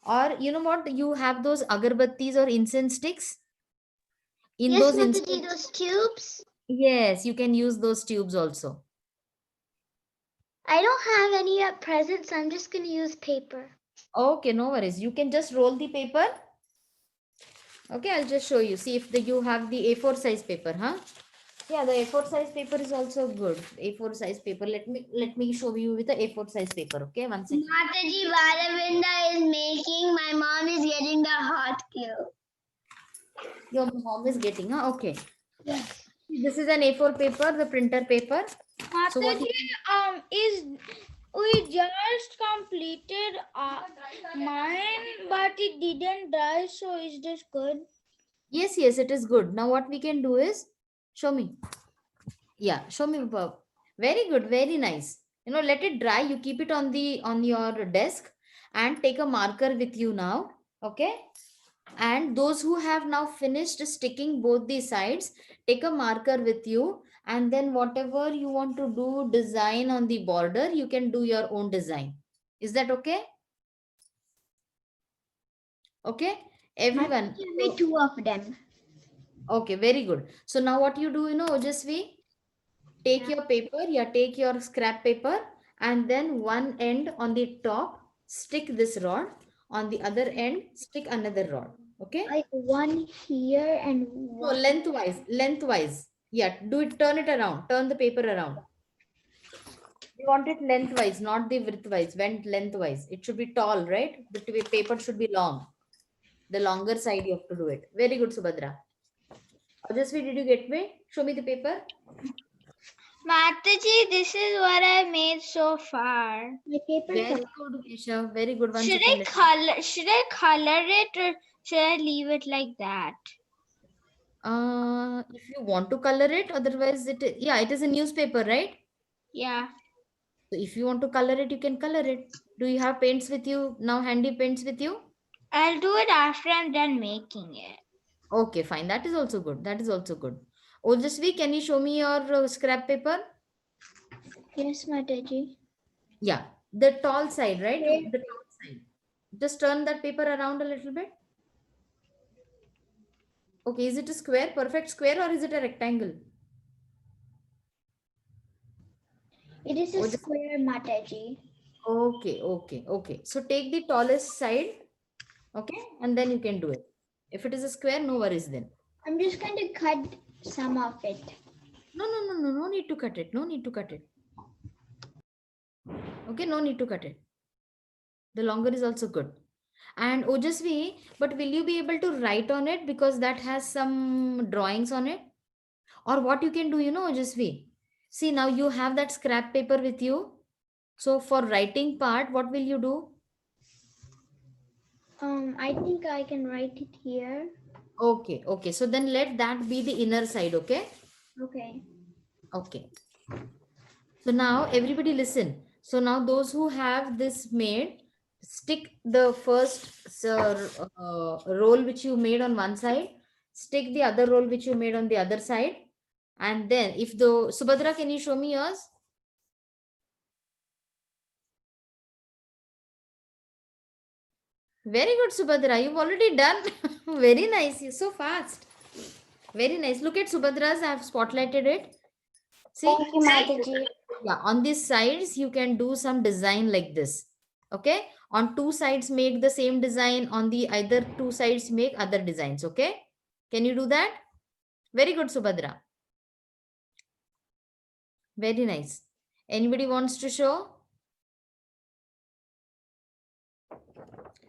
Or you know what? You have those agarbattis or incense sticks. In Yes, those Mataji, incense, those tubes. yes, you can use those tubes also. I don't have any at present, so I'm just gonna use paper. Okay, no worries. You can just roll the paper. Okay, I'll just show you. See if you have the A4 size paper, huh? Yeah, the A4 size paper is also good. A4 size paper. Let me show you with the A4 size paper. Okay, one second. Mataji, Varavinda is making. My mom is getting the hot cube. Your mom is getting, huh? Okay. Yes. This is an A4 paper, the printer paper. So what Mataji, is we just completed mine, but it didn't dry, so is this good? Yes, it is good. Now what we can do is show me. Yeah, show me. Very good, very nice. Let it dry. You keep it on your desk and take a marker with you now. Okay. And those who have now finished sticking both the sides, take a marker with you, and then whatever you want to do design on the border, you can do your own design. Is that okay? Okay, everyone. Give me 2 of them. Okay, very good. So now what you do, Ojasvi, take your paper, take your scrap paper, and then one end on the top, stick this rod. On the other end, stick another rod. Okay. Like one here and No, one. lengthwise. Yeah, turn it around, turn the paper around. You want it lengthwise, not the widthwise, went lengthwise. It should be tall, right? The paper should be long. The longer side you have to do it. Very good, Subhadra. Ojasvi, did you get me? Show me the paper. Mataji, this is what I made so far. My paper. Very good, Keshav. Very good. One Should second. I color it or should I leave it like that? If you want to color it, otherwise it is a newspaper, right? Yeah. So if you want to color it, you can color it. Do you have paints with you now? Handy paints with you? I'll do it after I'm done making it. Okay, fine. That is also good. That is also good. Ojasvi, can you show me your scrap paper? Yes, Mataji. Yeah, the tall side, right? Okay. The tall side. Just turn that paper around a little bit. Okay, is it a square, perfect square, or is it a rectangle? It is a square, Mataji. Okay. So take the tallest side, okay, and then you can do it. If it is a square, no worries then. I'm just going to cut some of it. No need to cut it. No need to cut it. Okay, no need to cut it. The longer is also good. And Ojasvi, but will you be able to write on it because that has some drawings on it? Or what you can do, Ojasvi? See, now you have that scrap paper with you. So for writing part, what will you do? I think I can write it here. Okay. So then let that be the inner side, okay? Okay. Okay. So now everybody listen. So now those who have this made, stick the first roll which you made on one side, stick the other roll which you made on the other side. And then if the Subhadra, can you show me yours? Very good, Subhadra. You've already done. Very nice. You're so fast. Very nice. Look at Subhadra's. I have spotlighted it. See? Thank you, Mataji. Yeah, on these sides, you can do some design like this. Okay? On two sides, make the same design. On the either two sides, make other designs. Okay? Can you do that? Very good, Subhadra. Very nice. Anybody wants to show?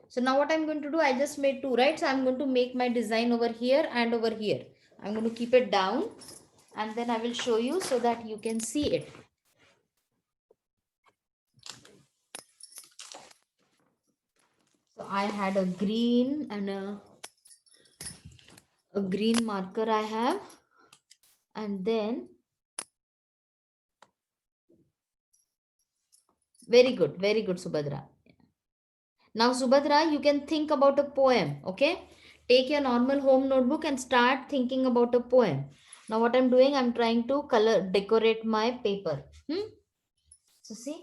So now what I'm going to do, I just made two, right? So I'm going to make my design over here and over here. I'm going to keep it down and then I will show you so that you can see it. So I had a green and a green marker I have, and then very good, Subhadra. Now Subhadra, you can think about a poem. Okay, take your normal home notebook and start thinking about a poem. Now what I'm doing, I'm trying to decorate my paper. So see,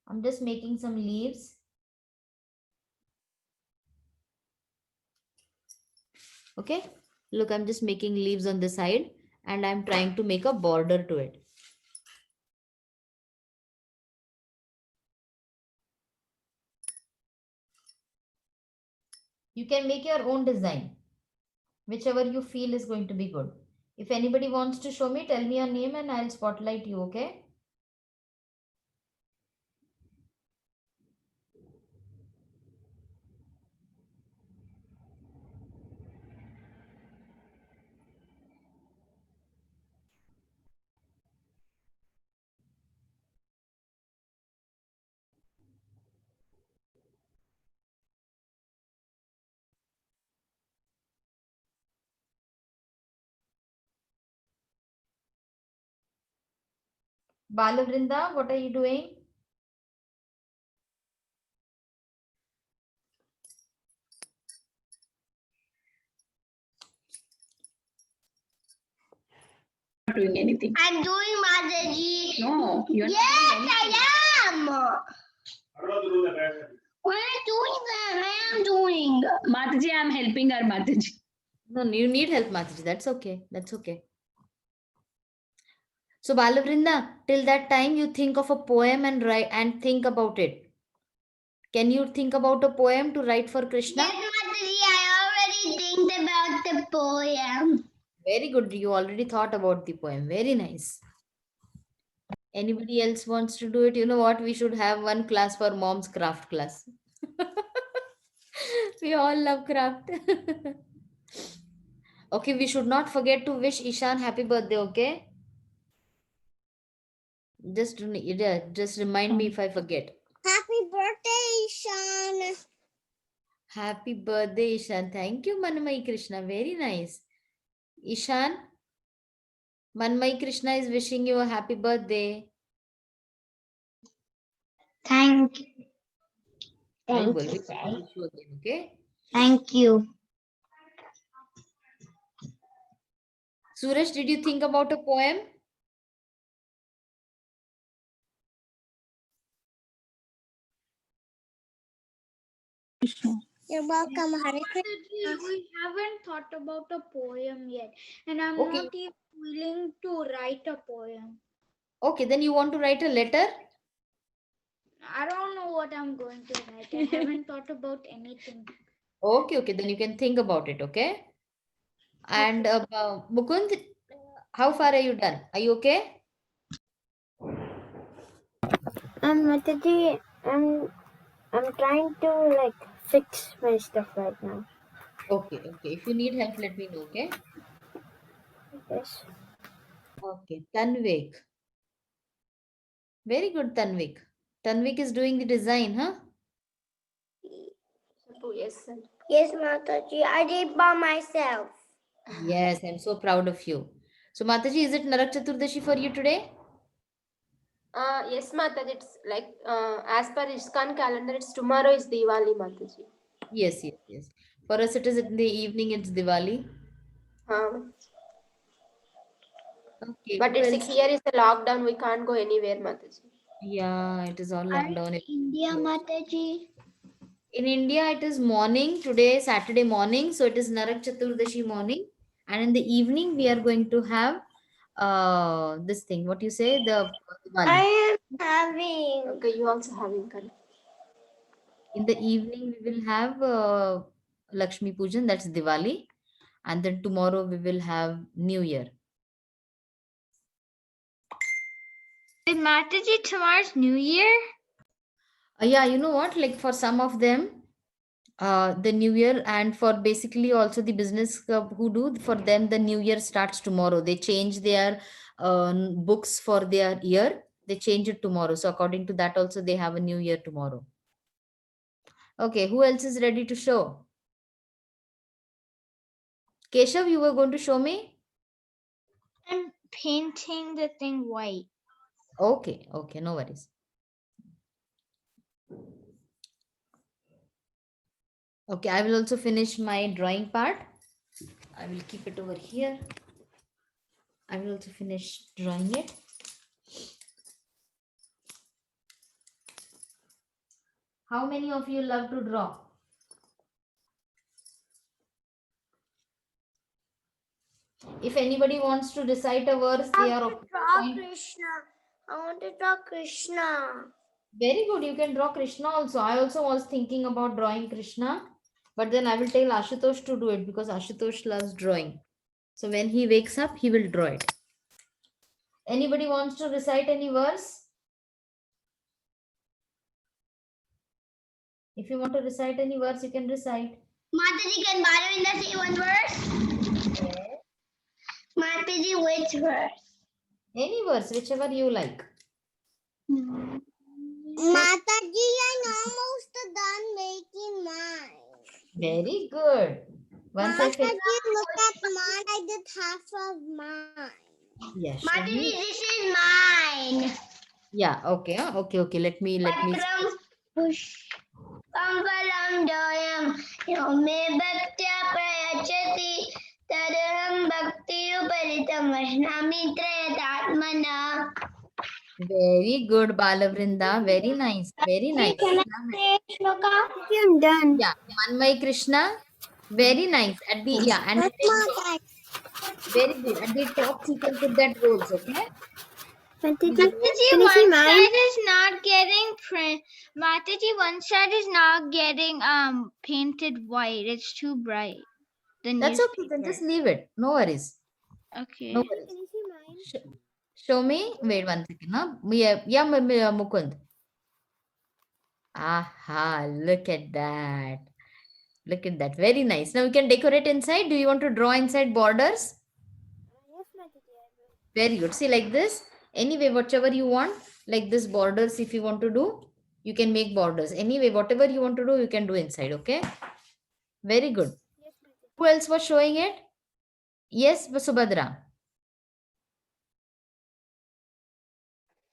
I'm just making some leaves. Okay, look, I'm just making leaves on the side and I'm trying to make a border to it. You can make your own design, whichever you feel is going to be good. If anybody wants to show me, tell me your name and I'll spotlight you. Okay. Balavrinda, what are you doing? Not doing anything. I'm doing Mataji. No, you're Yes, not doing I am. When I'm doing that, I am doing. Mataji, I'm helping her, Mataji. No, you need help, Mataji. That's okay. That's okay. So Balavrinda, till that time you think of a poem and write and think about it. Can you think about a poem to write for Krishna? Yes, Mataji, I already think about the poem. Very good. You already thought about the poem. Very nice. Anybody else wants to do it? You know what? We should have one class for mom's craft class. We all love craft. Okay, we should not forget to wish Ishan happy birthday, okay? Just remind me if I forget. Happy birthday, Ishan. Happy birthday, Ishan. Thank you, Manmai Krishna. Very nice. Ishan, Manmai Krishna is wishing you a happy birthday. Thank you. I Thank will you. wish you again, okay? Thank you. Suraj, did you think about a poem? You're welcome, Hare Mataji, we haven't thought about a poem yet, and I'm Okay. not even willing to write a poem. Okay, then you want to write a letter? I don't know what I'm going to write. I haven't thought about anything. Okay, then you can think about it, okay? And Mukund, how far are you done? Are you okay? Mataji, I'm trying to like fix my stuff right now. Okay. If you need help, let me know, okay? Yes. Okay, Tanvik. Very good, Tanvik. Tanvik is doing the design, huh? Yes, sir. Yes, Mataji, I did by myself. Yes, I'm so proud of you. So, Mataji, is it Narak Chaturdashi for you today? Yes, Mataji. It's like as per ISKCON calendar, it's tomorrow is Diwali, Mataji. Yes. For us, it is in the evening, it's Diwali. Okay. But who it's else? here is the lockdown. We can't go anywhere, Mataji. Yeah, it is all Are lockdown. you in India, Mataji? In India, it is morning. Today, Saturday morning. So it is Narak Chaturdashi morning. And in the evening, we are going to have this thing. What you say? The Diwali. I am having. Okay, you also having curry. In the evening, we will have Lakshmi Pujan. That's Diwali. And then tomorrow, we will have New Year. Is Mataji tomorrow's New Year? Yeah, you know what? Like for some of them, the New Year, and for basically also the business who do, for them, the New Year starts tomorrow. They change their books for their year. They change it tomorrow. So according to that, also they have a New Year tomorrow. Okay, who else is ready to show? Keshav, you were going to show me? I'm painting the thing white. Okay, okay, no worries. Okay, I will also finish my drawing part. I will keep it over here. I will also finish drawing it. How many of you love to draw? If anybody wants to recite a verse, they are okay. Draw Krishna. I want to draw Krishna. Very good. You can draw Krishna also. I also was thinking about drawing Krishna, but then I will tell Ashutosh to do it because Ashutosh loves drawing. So when he wakes up, he will draw it. Anybody wants to recite any verse? If you want to recite any verse, you can recite. Mataji, can Balavinda say one verse? Mataji, which verse? Any verse, whichever you like. Mataji, I'm almost done making mine. Very good. Once I finish. Look at mine. I did half of mine. Yes. Mataji, this is mine. Yeah. Okay. Okay. Let me. Push. Kambalam doyam yome bhaktya prayachati tadaham bhakti uparitam vashnami trayatatmana. Very good, Balavrinda. Very nice. Very nice. I'm done. Yeah, Manmay Krishna. Very nice. At the and at the top, very good. At the top, you can put that rolls, okay? Mataji, one side is not getting print. Mataji, one side is not getting painted white. It's too bright. The That's okay. Then newspaper. just leave it. No worries. Okay. No worries. Show me. Wait one second. Huh? Yeah, Mukund. Aha, look at that. Look at that. Very nice. Now we can decorate inside. Do you want to draw inside borders? Yes, Mataji, I will. Very good. See, like this. Anyway, whatever you want, like this borders, if you want to do, you can make borders. Anyway, whatever you want to do, you can do inside. Okay. Very good. Yes, Mataji. Who else was showing it? Yes, Subhadra.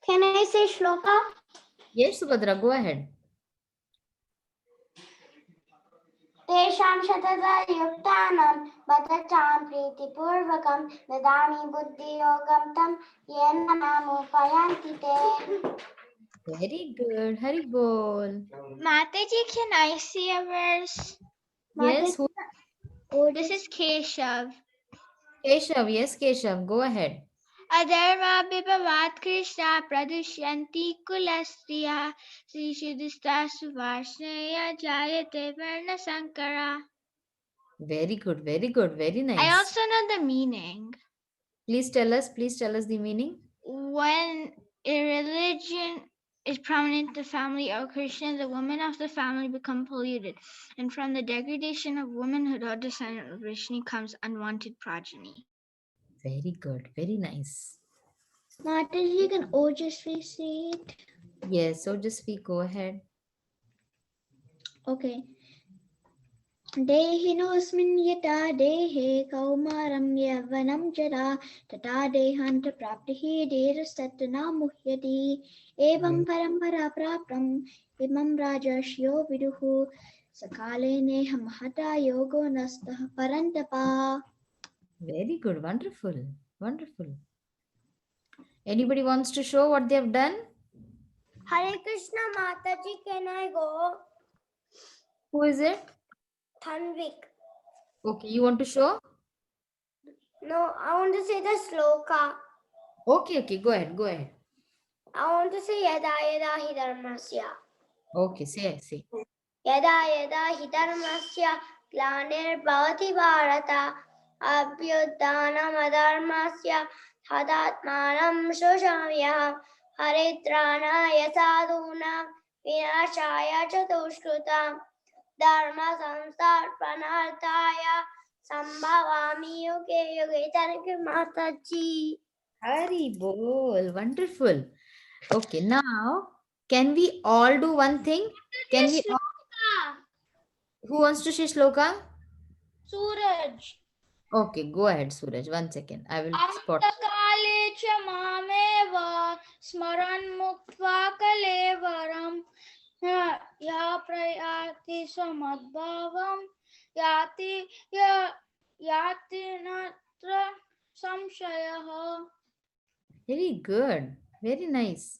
Can I say shloka? Yes, Subhadra, go ahead. Tesham shatata yuktanam batatam priti purvakam dadami buddhi yogam tam yena namupayanti te. Very good. Hari bol. Mataji, can I see a verse? Yes, who? Oh, this is Keshav. Keshav. Yes, Keshav. Go ahead. Adharma Bibhavat Krishna Pradushyanti Kulastriya Sri Shudhista Suvarsneya Jayate Varna Sankara. Very good. Very good. Very nice. I also know the meaning. Please tell us the meaning. When a religion is prominent in the family of Krishna, the women of the family become polluted. And from the degradation of womanhood or descendant of Vishnu comes unwanted progeny. Very good. Very nice. Mataji, you can Ojasvi see it. Yes, so just we go ahead. Okay. Dehinosmin yata dehe kaumaram yavanam jara tata dehanta praptihi derasatana muhyati evam parampara praptam imam rajashyo viduhu sakale neha mahata yogo nastah parantapa. Very good. Wonderful. Wonderful. Anybody wants to show what they have done? Hare Krishna Mataji, can I go? Who is it? Tanvik. Okay, you want to show? No, I want to say the sloka. Okay, okay, go ahead, go ahead. I want to say yada yada hi dharmasya. Okay, say. Yada yada hi dharmasya glanirvavati bharata abhyudanam adharmasya tadatmanam shoshamyaham haritranaya sadhunam vinashaya chatushkrutam dharma samstarpanarthaya sambhavami yuge yuge. Thank you, Mataji. Hari bol, wonderful. Okay, now can we all do one thing? Can we all, who wants to say shloka? Suraj. Okay, go ahead, Suraj. 1 second. I will spot. Antakaale cha mameva smaran muktva kalevaram ya prayati samadbhavam yati yati natra samshayah. Very good. Very nice.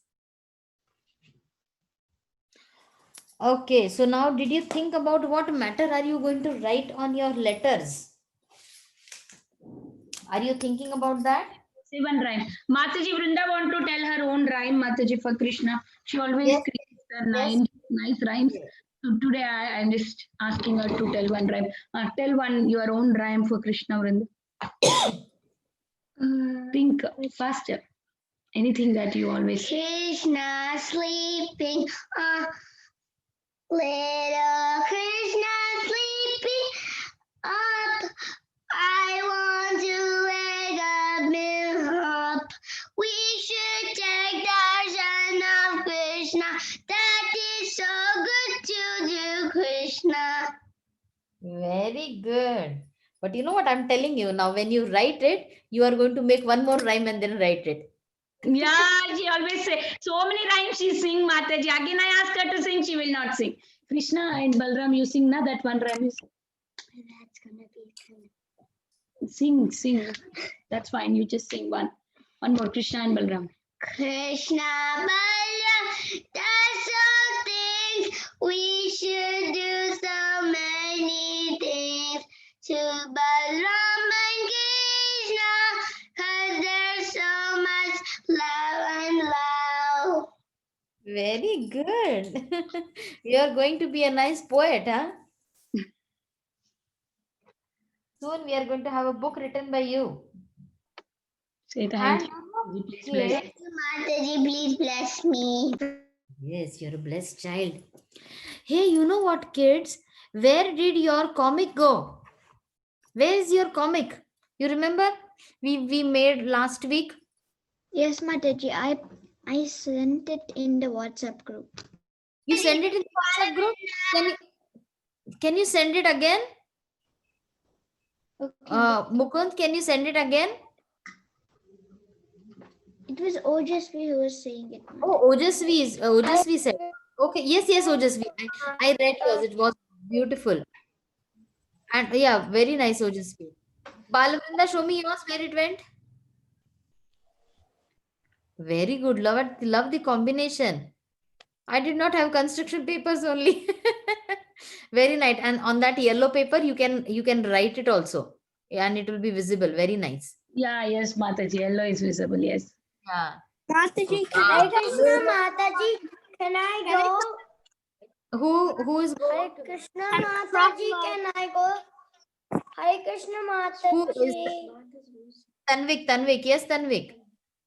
Okay, so now did you think about what matter are you going to write on your letters? Are you thinking about that? Say one rhyme. Mataji Vrinda want to tell her own rhyme, Mataji, for Krishna. She always Yes, creates her nice rhymes. So today I'm just asking her to tell one rhyme. Tell one your own rhyme for Krishna Vrinda. Think faster. Anything that you always say. Krishna sleeping, little Krishna sleeping up. I want to wake up. We should take darshan of Krishna. That is so good to do, Krishna. Very good. But you know what I'm telling you now, when you write it, you are going to make one more rhyme and then write it. Yeah, she always say so many rhymes she sing, Mataji. Again, I ask her to sing, she will not sing. Krishna and Balram, you sing na that one rhyme. That's gonna be good. Sing. That's fine. You just sing one more. Krishna and Balram. Krishna Balaram, that's so things we should do so many things to Balaram and Krishna, 'cause there's so much love and love. Very good. You are going to be a nice poet, huh? Soon we are going to have a book written by you. Say And thank you you. know, Please bless. kids, Thank you, Mataji, please bless me. yes, you're a blessed child. Hey, you know what, kids? Where did your comic go? Where is your comic? You remember? We made last week. Yes, Mataji, I sent it in the WhatsApp group. You send it in the WhatsApp group? Can you send it again? Okay. Mukund, can you send it again? It was Ojasvi who was saying it. Oh, Ojasvi said. Okay, yes, Ojasvi. I read yours. It was beautiful. And yeah, very nice, Ojasvi. Balavrinda, show me yours, where it went. Very good. Love the combination. I did not have construction papers only. Very nice. And on that yellow paper, you can write it also. And it will be visible. Very nice. Yeah, yes, Mataji. Yellow is visible. Yes. Yeah. Mataji, Hare Krishna, Mataji, can I go? Who is Hare going? Krishna, Mataji, can I go? Hare Krishna, Who is Mataji. Tanvik. Yes, Tanvik.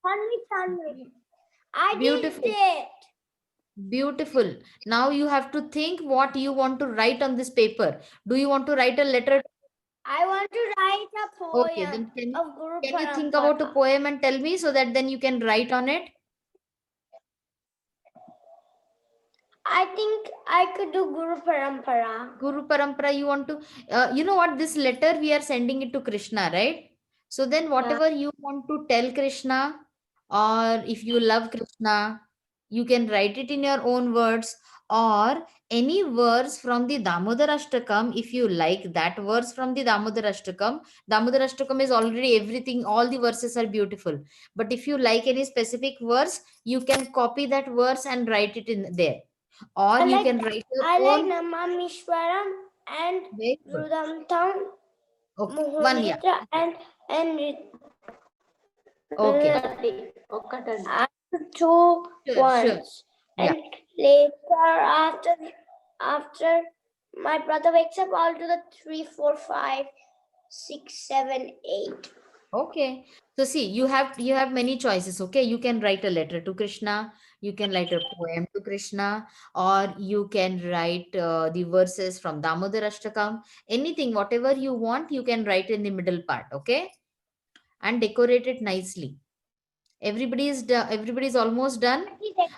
Tanvi. I Beautiful. did it. Beautiful. Now you have to think what you want to write on this paper. Do you want to write a letter? I want to write a poem Okay, then of Guru can you think about a Parampara. poem and tell me so that then you can write on it? I think I could do Guru Parampara. Guru Parampara, you want to, you know what, this letter we are sending it to Krishna, right? So then whatever you want to tell Krishna, or if you love Krishna, you can write it in your own words, or any verse from the Damodar Ashtakam. If you like that verse from the Damodar Ashtakam is already everything, all the verses are beautiful. But if you like any specific verse, you can copy that verse and write it in there. or I you like can write your I like own. Namamishwaram and Very good. Rudamtam, Okay, one, yeah. Mohanitra and Okay, two sure, sure. ones. Yeah. And later after my brother wakes up, I'll do the 3, 4, 5, 6, 7, 8. Okay. So see, you have many choices. Okay, you can write a letter to Krishna, you can write a poem to Krishna, or you can write the verses from Damodar Ashtakam. Anything, whatever you want, you can write in the middle part. Okay, and decorate it nicely. Everybody's almost done.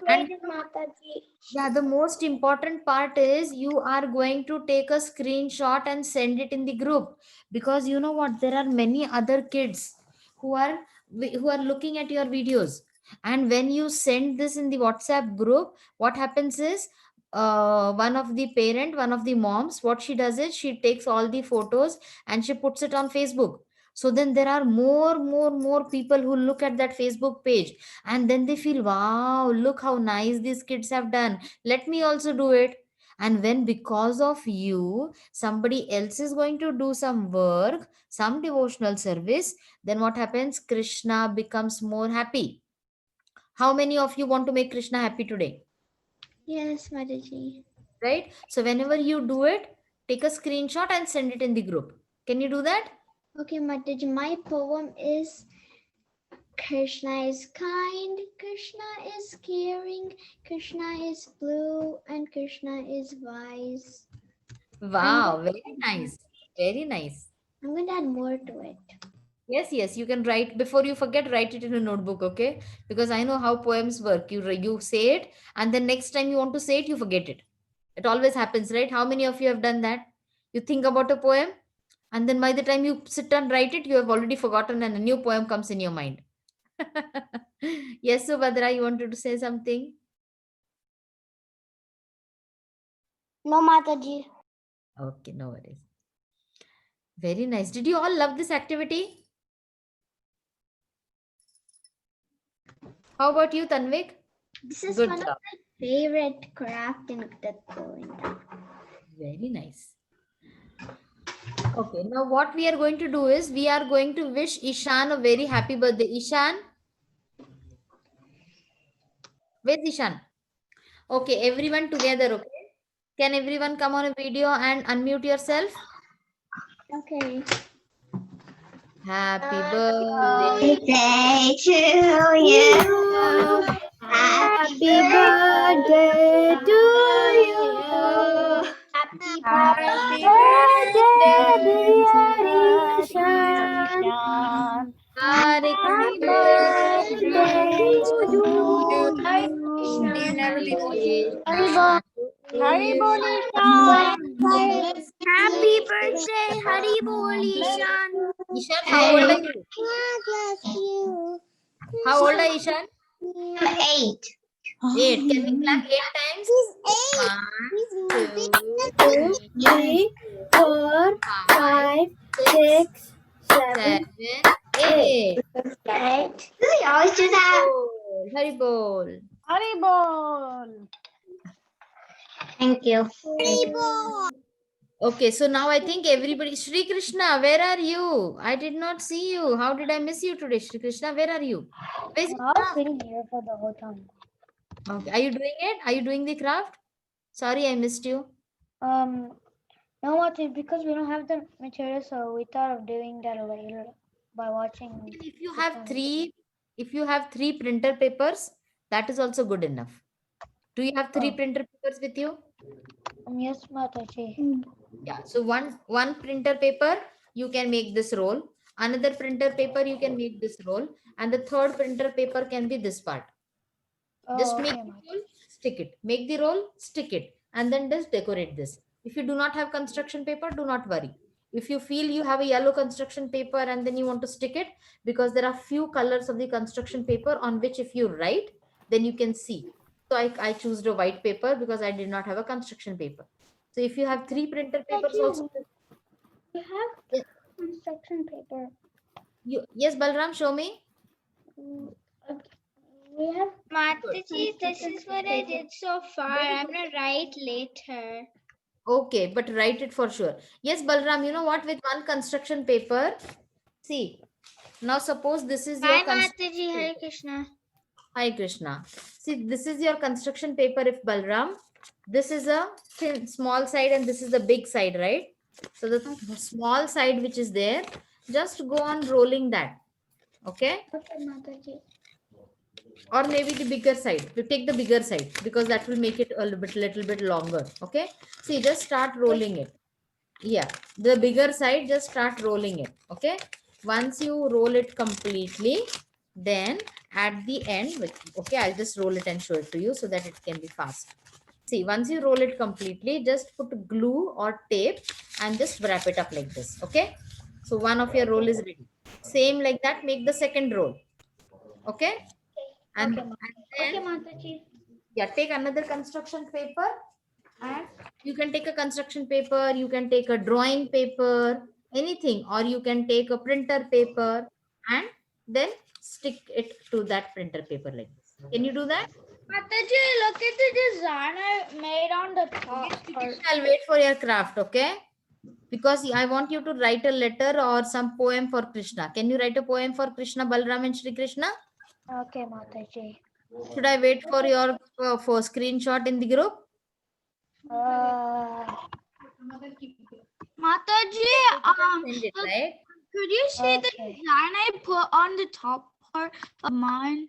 And Mataji. yeah, the most important part is you are going to take a screenshot and send it in the group, because you know what, there are many other kids who are looking at your videos, and when you send this in the WhatsApp group, what happens is one of the moms, what she does is she takes all the photos and she puts it on Facebook. So then there are more people who look at that Facebook page, and then they feel, wow, look how nice these kids have done, let me also do it. And when, because of you, somebody else is going to do some work, some devotional service, then what happens? Krishna becomes more happy. How many of you want to make Krishna happy today? Yes, Mataji. Right? So whenever you do it, take a screenshot and send it in the group. Can you do that? Okay, Mataji, my poem is Krishna is kind, Krishna is caring, Krishna is blue, and Krishna is wise. Wow, very nice. Very nice. I'm going to add more to it. Yes, you can write. Before you forget, write it in a notebook, okay? Because I know how poems work. You say it, and then next time you want to say it, you forget it. It always happens, right? How many of you have done that? You think about a poem, and then by the time you sit and write it, you have already forgotten, and a new poem comes in your mind. Yes, Subhadra, you wanted to say something? No, Mataji. Okay, no worries. Very nice. Did you all love this activity? How about you, Tanvik? This is Good one job. of my favorite crafting that's going on. Very nice. Okay, now what we are going to do is we are going to wish Ishan a very happy birthday. Ishan, where's Ishan? Okay, everyone together, okay? Can everyone come on a video and unmute yourself? Okay. Happy birthday. Birthday to you. Happy birthday to you. Happy Birthday, dear birthday, Ishan. Hare Happy Krishna. birthday to you. Hare Hari Bol Ishan. Happy birthday, Hari Bol Ishan. Ishan, how old are you? How old are Ishan? 8. 8. Can we clap 8 times? 1, 2, 3, 3, 4, 5, 6, 7, 7, 8. 8. You always do that. Hari Bol. Hari Bol. Thank you. Okay, so now I think everybody, Shri Krishna, where are you? I did not see you. How did I miss you today, Shri Krishna? Where are you? Where's I was sitting here for the whole time. Okay, are you doing it? Are you doing the craft? Sorry, I missed you. No, Mataji, because we don't have the material, so we thought of doing that later by watching. If you have three printer papers, that is also good enough. Do you have 3 printer papers with you? Yes, Mataji. Yeah. So one printer paper, you can make this roll. Another printer paper, you can make this roll. And the third printer paper can be this part. Just make the roll, stick it. Make the roll, stick it. And then just decorate this. If you do not have construction paper, do not worry. If you feel you have a yellow construction paper and then you want to stick it, because there are few colors of the construction paper on which if you write, then you can see. So I choose the white paper because I did not have a construction paper. So if you have 3 printer papers also. You have Yes. construction paper. Yes, Balram, show me. We have Mataji, this is what I did so far. I'm gonna write later. Okay, but write it for sure. Yes, Balram, you know what? With one construction paper, see, now suppose this is your Bye, construction Mataji. Hare paper. Krishna. Hi, Krishna. See, this is your construction paper if Balram. This is a thin, small side and this is the big side, right? So the small side which is there, just go on rolling that. Okay? Okay, Mataji. Or maybe the bigger side. You take the bigger side because that will make it a little bit longer. Okay? See, just start rolling it. Yeah, the bigger side, just start rolling it. Okay? Once you roll it completely, then at the end, okay, I'll just roll it and show it to you so that it can be fast. See, once you roll it completely, just put glue or tape and just wrap it up like this. Okay? So one of your roll is ready. Same like that, make the second roll. Okay? And then, Mataji. yeah, take another construction paper and you can take a construction paper, you can take a drawing paper, anything, or you can take a printer paper and then stick it to that printer paper like this. Can you do that? Mataji, look at the design I made on the top part. I'll wait for your craft, okay? Because I want you to write a letter or some poem for Krishna. Can you write a poem for Krishna, Balram and Shri Krishna? Okay, Mataji. Should I wait for your for screenshot in the group? Mataji, Send it, right? could you see the design I put on the top part of mine?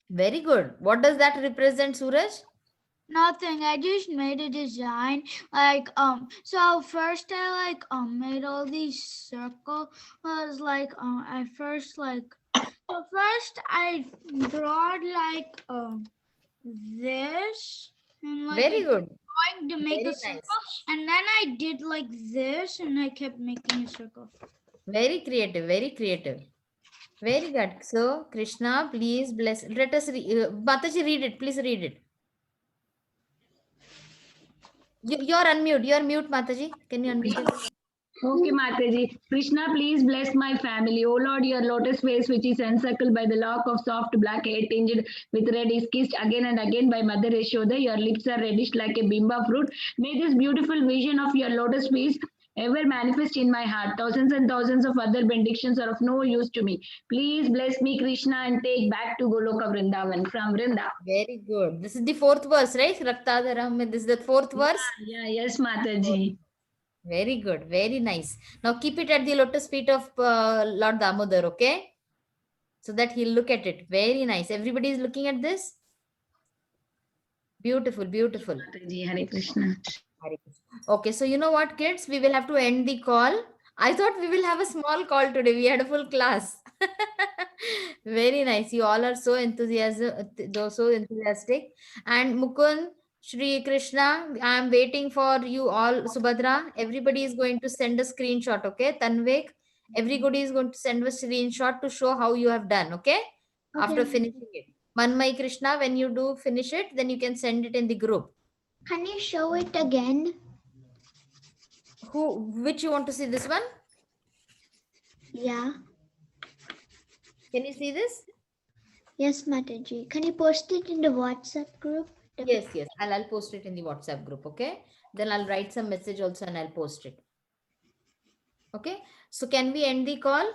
Very good. What does that represent, Suraj? Nothing. I just made a design. So first I made all these circles. I first so first I drawed this and Very good. trying to make Very a circle, nice. and then I did like this, and I kept making a circle. Very creative, very creative. Very good. So, Krishna, please bless. Let us Mataji, read it. Please read it. You're unmute. You're mute, Mataji. Can you unmute it? Okay, Mataji. Krishna, please bless my family. O Lord, your lotus face, which is encircled by the lock of soft black hair tinged with red, is kissed again and again by Mother Yashoda. Your lips are reddish like a bimba fruit. May this beautiful vision of your lotus face ever manifest in my heart. Thousands and thousands of other benedictions are of no use to me. Please bless me, Krishna, and take back to Goloka Vrindavan from Vrinda. Very good. This is the fourth verse, right? Raktadharam. This is the fourth verse. Yes, Mataji. Very good. Very nice. Now keep it at the lotus feet of Lord Damodar, okay? So that he'll look at it. Very nice. Everybody is looking at this? Beautiful, beautiful. Mataji, Hare Krishna. Okay, so you know what, kids? We will have to end the call. I thought we will have a small call today. We had a full class. Very nice. You all are so enthusiastic. And Mukund, Shri Krishna, I am waiting for you all. Subhadra, everybody is going to send a screenshot, okay? Tanvik, everybody is going to send a screenshot to show how you have done, okay? After finishing it. Manmai Krishna, when you do finish it, then you can send it in the group. Can you show it again? Which you want to see, this one? Yeah. Can you see this? Yes, Mataji. Can you post it in the WhatsApp group? Yes. I'll post it in the WhatsApp group, okay? Then I'll write some message also and I'll post it. Okay? So can we end the call?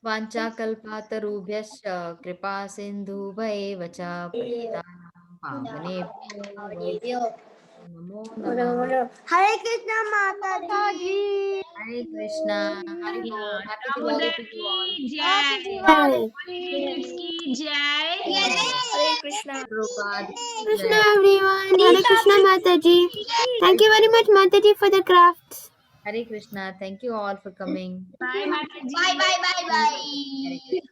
Vancha kalpatarubhyascha kripa sindhu vacha patitanam pavane namo namah. Hare Krishna Mataji. Hare Krishna. Hare Damodar ki jai. Kids ki jai. Hare Krishna. Krishna everyone. Hare Krishna Mataji. Thank you very much Mataji for the crafts. Hare Krishna. Thank you all for coming. Bye, Mataji. Bye. Hare Krishna.